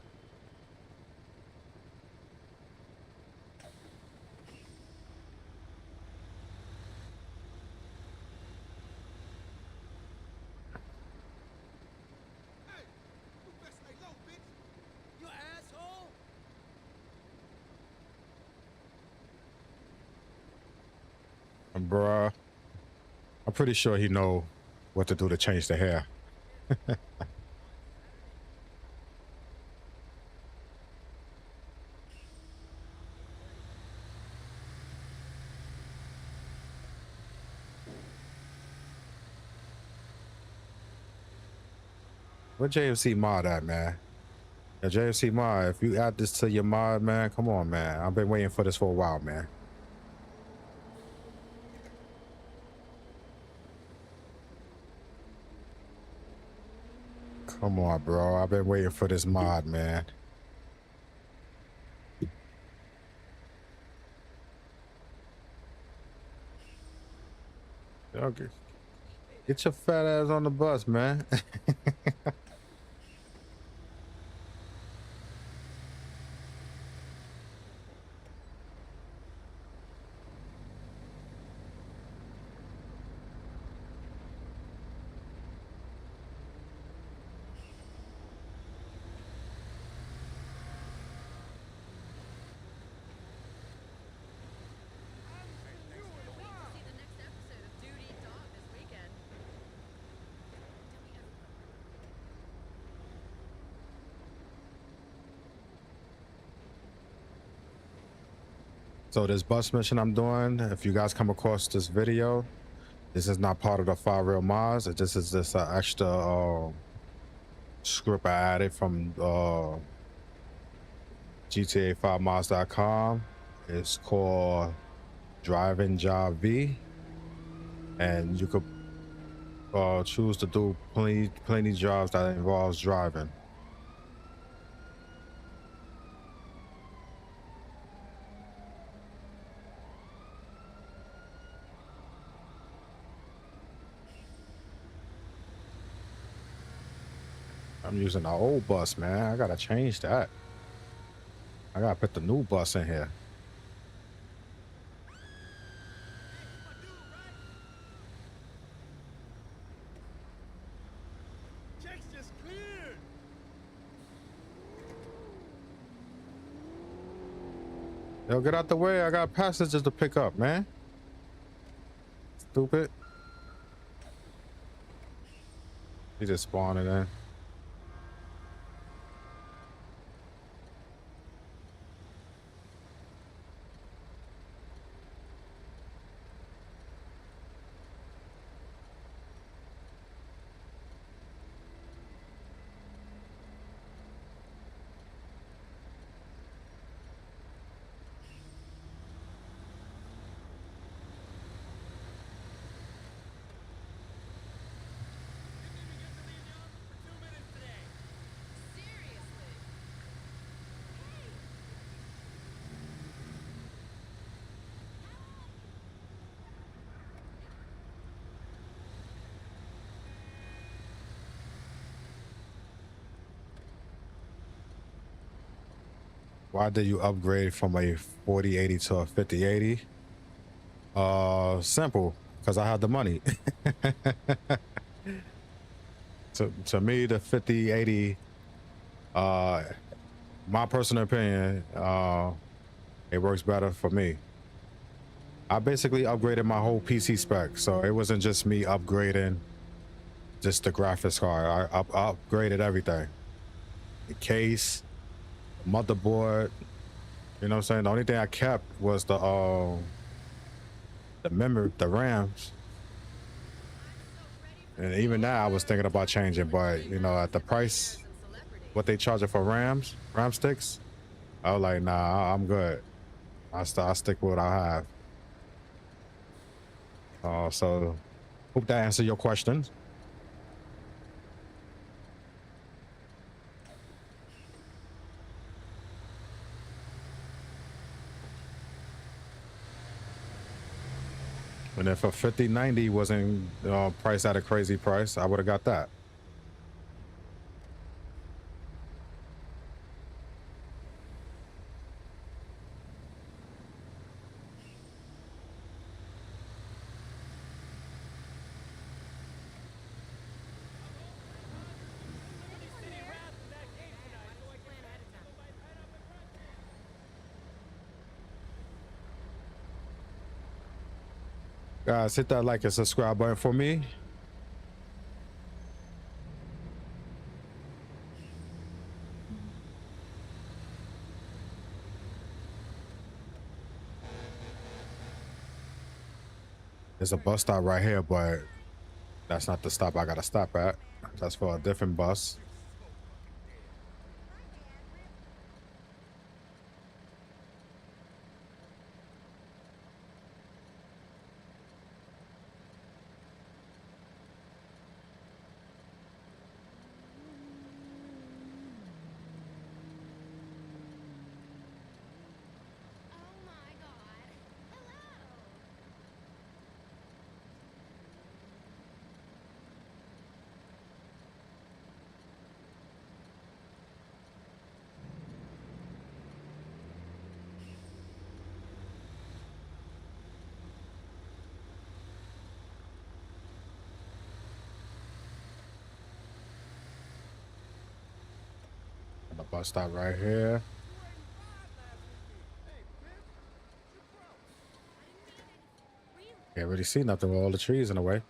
Hey, you better stay low, bitch. You asshole.
Bruh, I'm pretty sure he know what to do to change the hair. Where JFC mod at, man? Yeah, JFC mod, if you add this to your mod, man, come on, man. I've been waiting for this for a while, man. Come on, bro. I've been waiting for this mod, man. Okay. Get your fat ass on the bus, man.
Wait to see the next episode of Dude Eat Dog this weekend. Tell me everything.
So this bus mission I'm doing, if you guys come across this video, this is not part of the 5 real mods. This is just an extra script I added from GTA5mods.com. It's called Driving Job V, and you could choose to do plenty jobs that involves driving. I'm using the old bus, man. I gotta change that. I gotta put the new bus in here.
Checks just cleared.
Yo, get out the way. I got passengers to pick up, man. Stupid. He just spawning in.
Seriously?
Why did you upgrade from a 4080 to a 5080? Simple, because I had the money. To me, the 5080, my personal opinion, it works better for me. I basically upgraded my whole PC spec, so it wasn't just me upgrading just the graphics card. I upgraded everything. The case, motherboard, you know what I'm saying? The only thing I kept was the memory, the RAMs. And even now I was thinking about changing, but you know, at the price what they charging for RAM sticks. I was like, nah, I'm good. I stick with what I have. So hope that answered your question. And if a 5090 wasn't priced at a crazy price, I would have got that. Guys, hit that like and subscribe button for me. There's a bus stop right here, but that's not the stop I gotta stop at. That's for a different bus.
Oh my god. Hello.
And the bus stop right here. Can't really see nothing with all the trees in the way.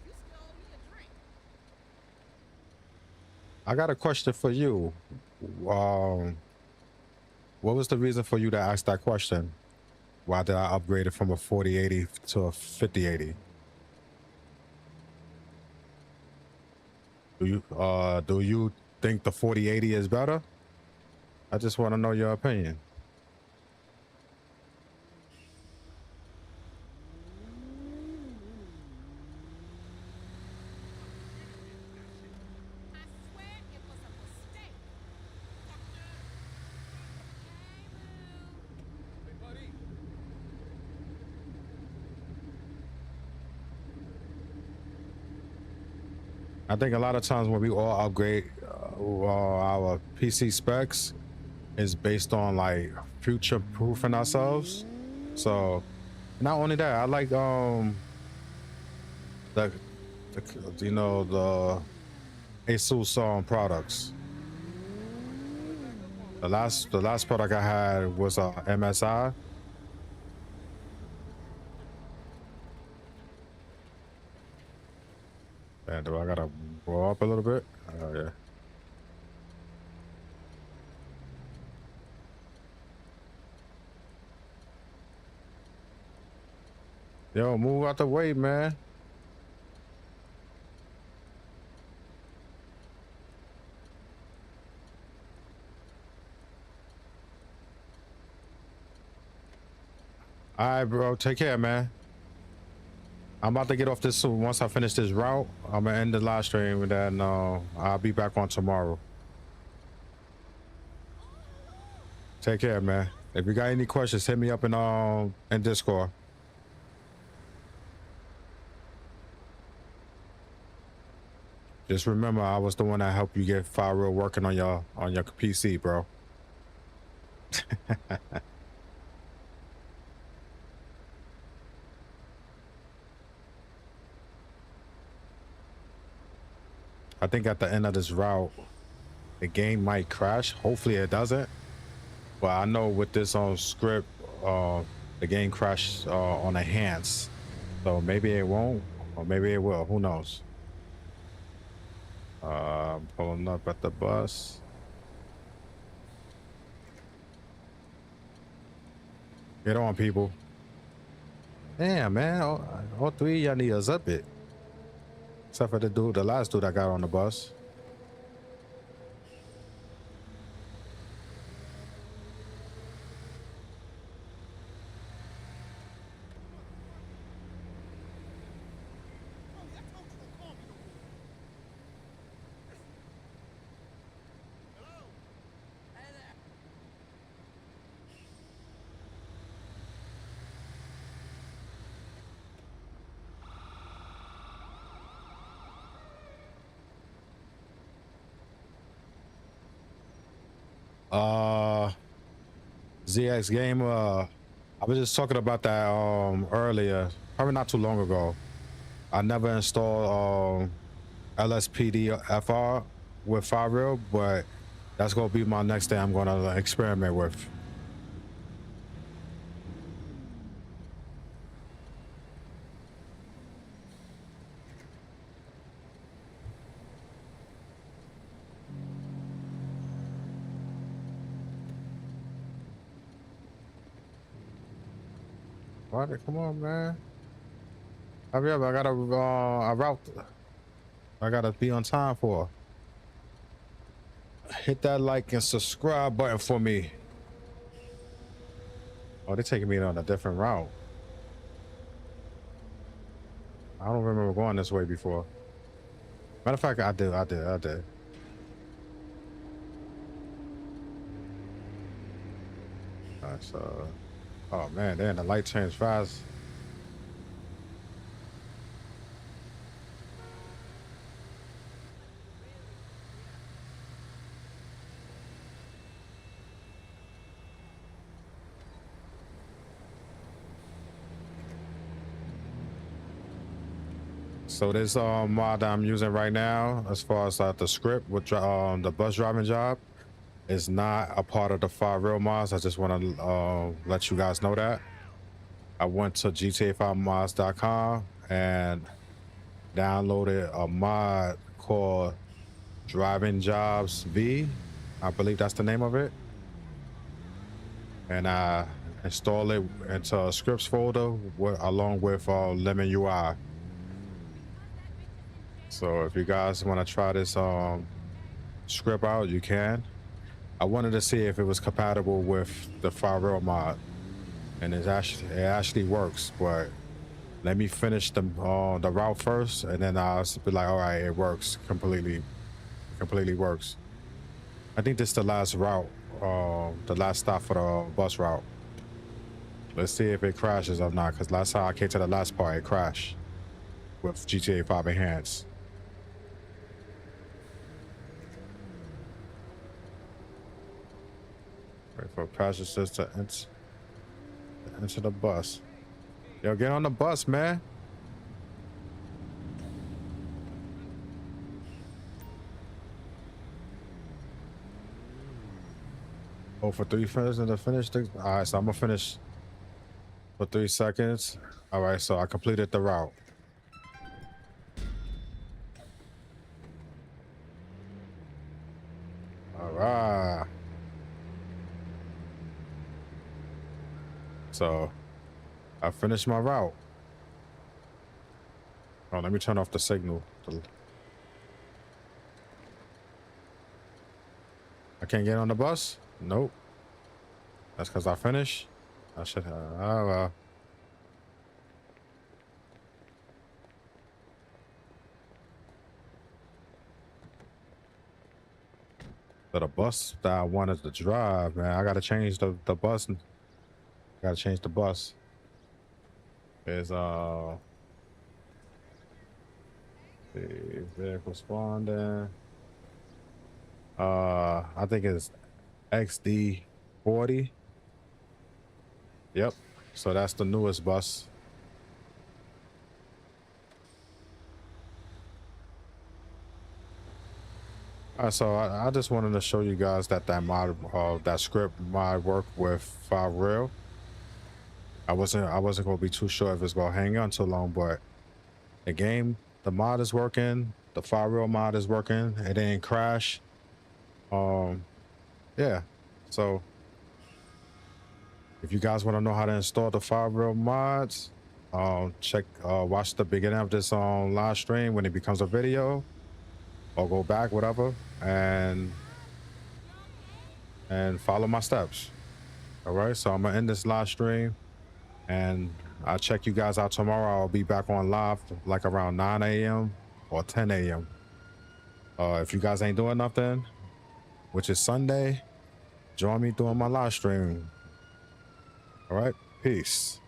You stole me a drink.
I got a question for you. What was the reason for you to ask that question? Why did I upgrade it from a 4080 to a 5080? Do you think the 4080 is better? I just want to know your opinion.
I swear it was a mistake.
Hey, buddy.
I think a lot of times when we all upgrade our PC specs is based on like future proofing ourselves. So not only that, I like the you know, the ASUS products. The last product I had was a MSI. And do I gotta go up a little bit? Oh yeah. Yo, move out the way, man. All right, bro. Take care, man. I'm about to get off this soon. Once I finish this route, I'm gonna end the live stream and then I'll be back on tomorrow. Take care, man. If you got any questions, hit me up in Discord. Just remember, I was the one that helped you get RYUO working on your PC, bro. I think at the end of this route, the game might crash. Hopefully it doesn't. But I know with this script, the game crashed on enhance. So maybe it won't, or maybe it will. Who knows? Pulling up at the bus. Get on, people. Damn, man. All three of y'all need us up it. Except for the last dude I got on the bus. ZX game. I was just talking about that earlier, probably not too long ago. I never installed LSPD FR with RYUO, but that's gonna be my next thing I'm gonna experiment with. Come on, man. Hurry up, I got a route I gotta be on time for. Hit that like and subscribe button for me. Oh, they're taking me on a different route. I don't remember going this way before. Matter of fact, I did. Alright, so, oh man, then the light changed fast. So this mod I'm using right now, as far as the script with the bus driving job, is not a part of the RYUO mods. I just want to let you guys know that. I went to GTA5mods.com and downloaded a mod called Driving Jobs V. I believe that's the name of it. And I installed it into a scripts folder along with Lemon UI. So if you guys want to try this script out, you can. I wanted to see if it was compatible with the RYUO mod, and it actually works. But let me finish the route first, and then I'll be like, all right, it works completely works. I think this is the last route, the last stop for the bus route. Let's see if it crashes or not, because last time I came to the last part, it crashed with GTA 5 Enhanced. Wait for passengers to enter the bus. Yo, get on the bus, man. Oh, for 3 seconds to finish the. All right, so I'm gonna finish for 3 seconds. All right, so I completed the route. All right. So I finished my route. Oh, let me turn off the signal. I can't get on the bus? Nope. That's because I finished. I should have. Oh, well. But the bus that I wanted to drive, man, I gotta change the bus. Gotta change the bus. There's the vehicle responding. I think it's XD40. Yep. So that's the newest bus. So I just wanted to show you guys that mod, that script mod work with RYUO. I wasn't gonna be too sure if it's gonna hang on too long, but the mod is working. The firewall mod is working. It didn't crash. Yeah. So if you guys want to know how to install the firewall mods, watch the beginning of this live stream when it becomes a video, or go back, whatever, and follow my steps. All right. So I'm gonna end this live stream, and I'll check you guys out tomorrow. I'll be back on live like around 9 a.m. or 10 a.m. If you guys ain't doing nothing, which is Sunday, join me doing my live stream. All right, peace.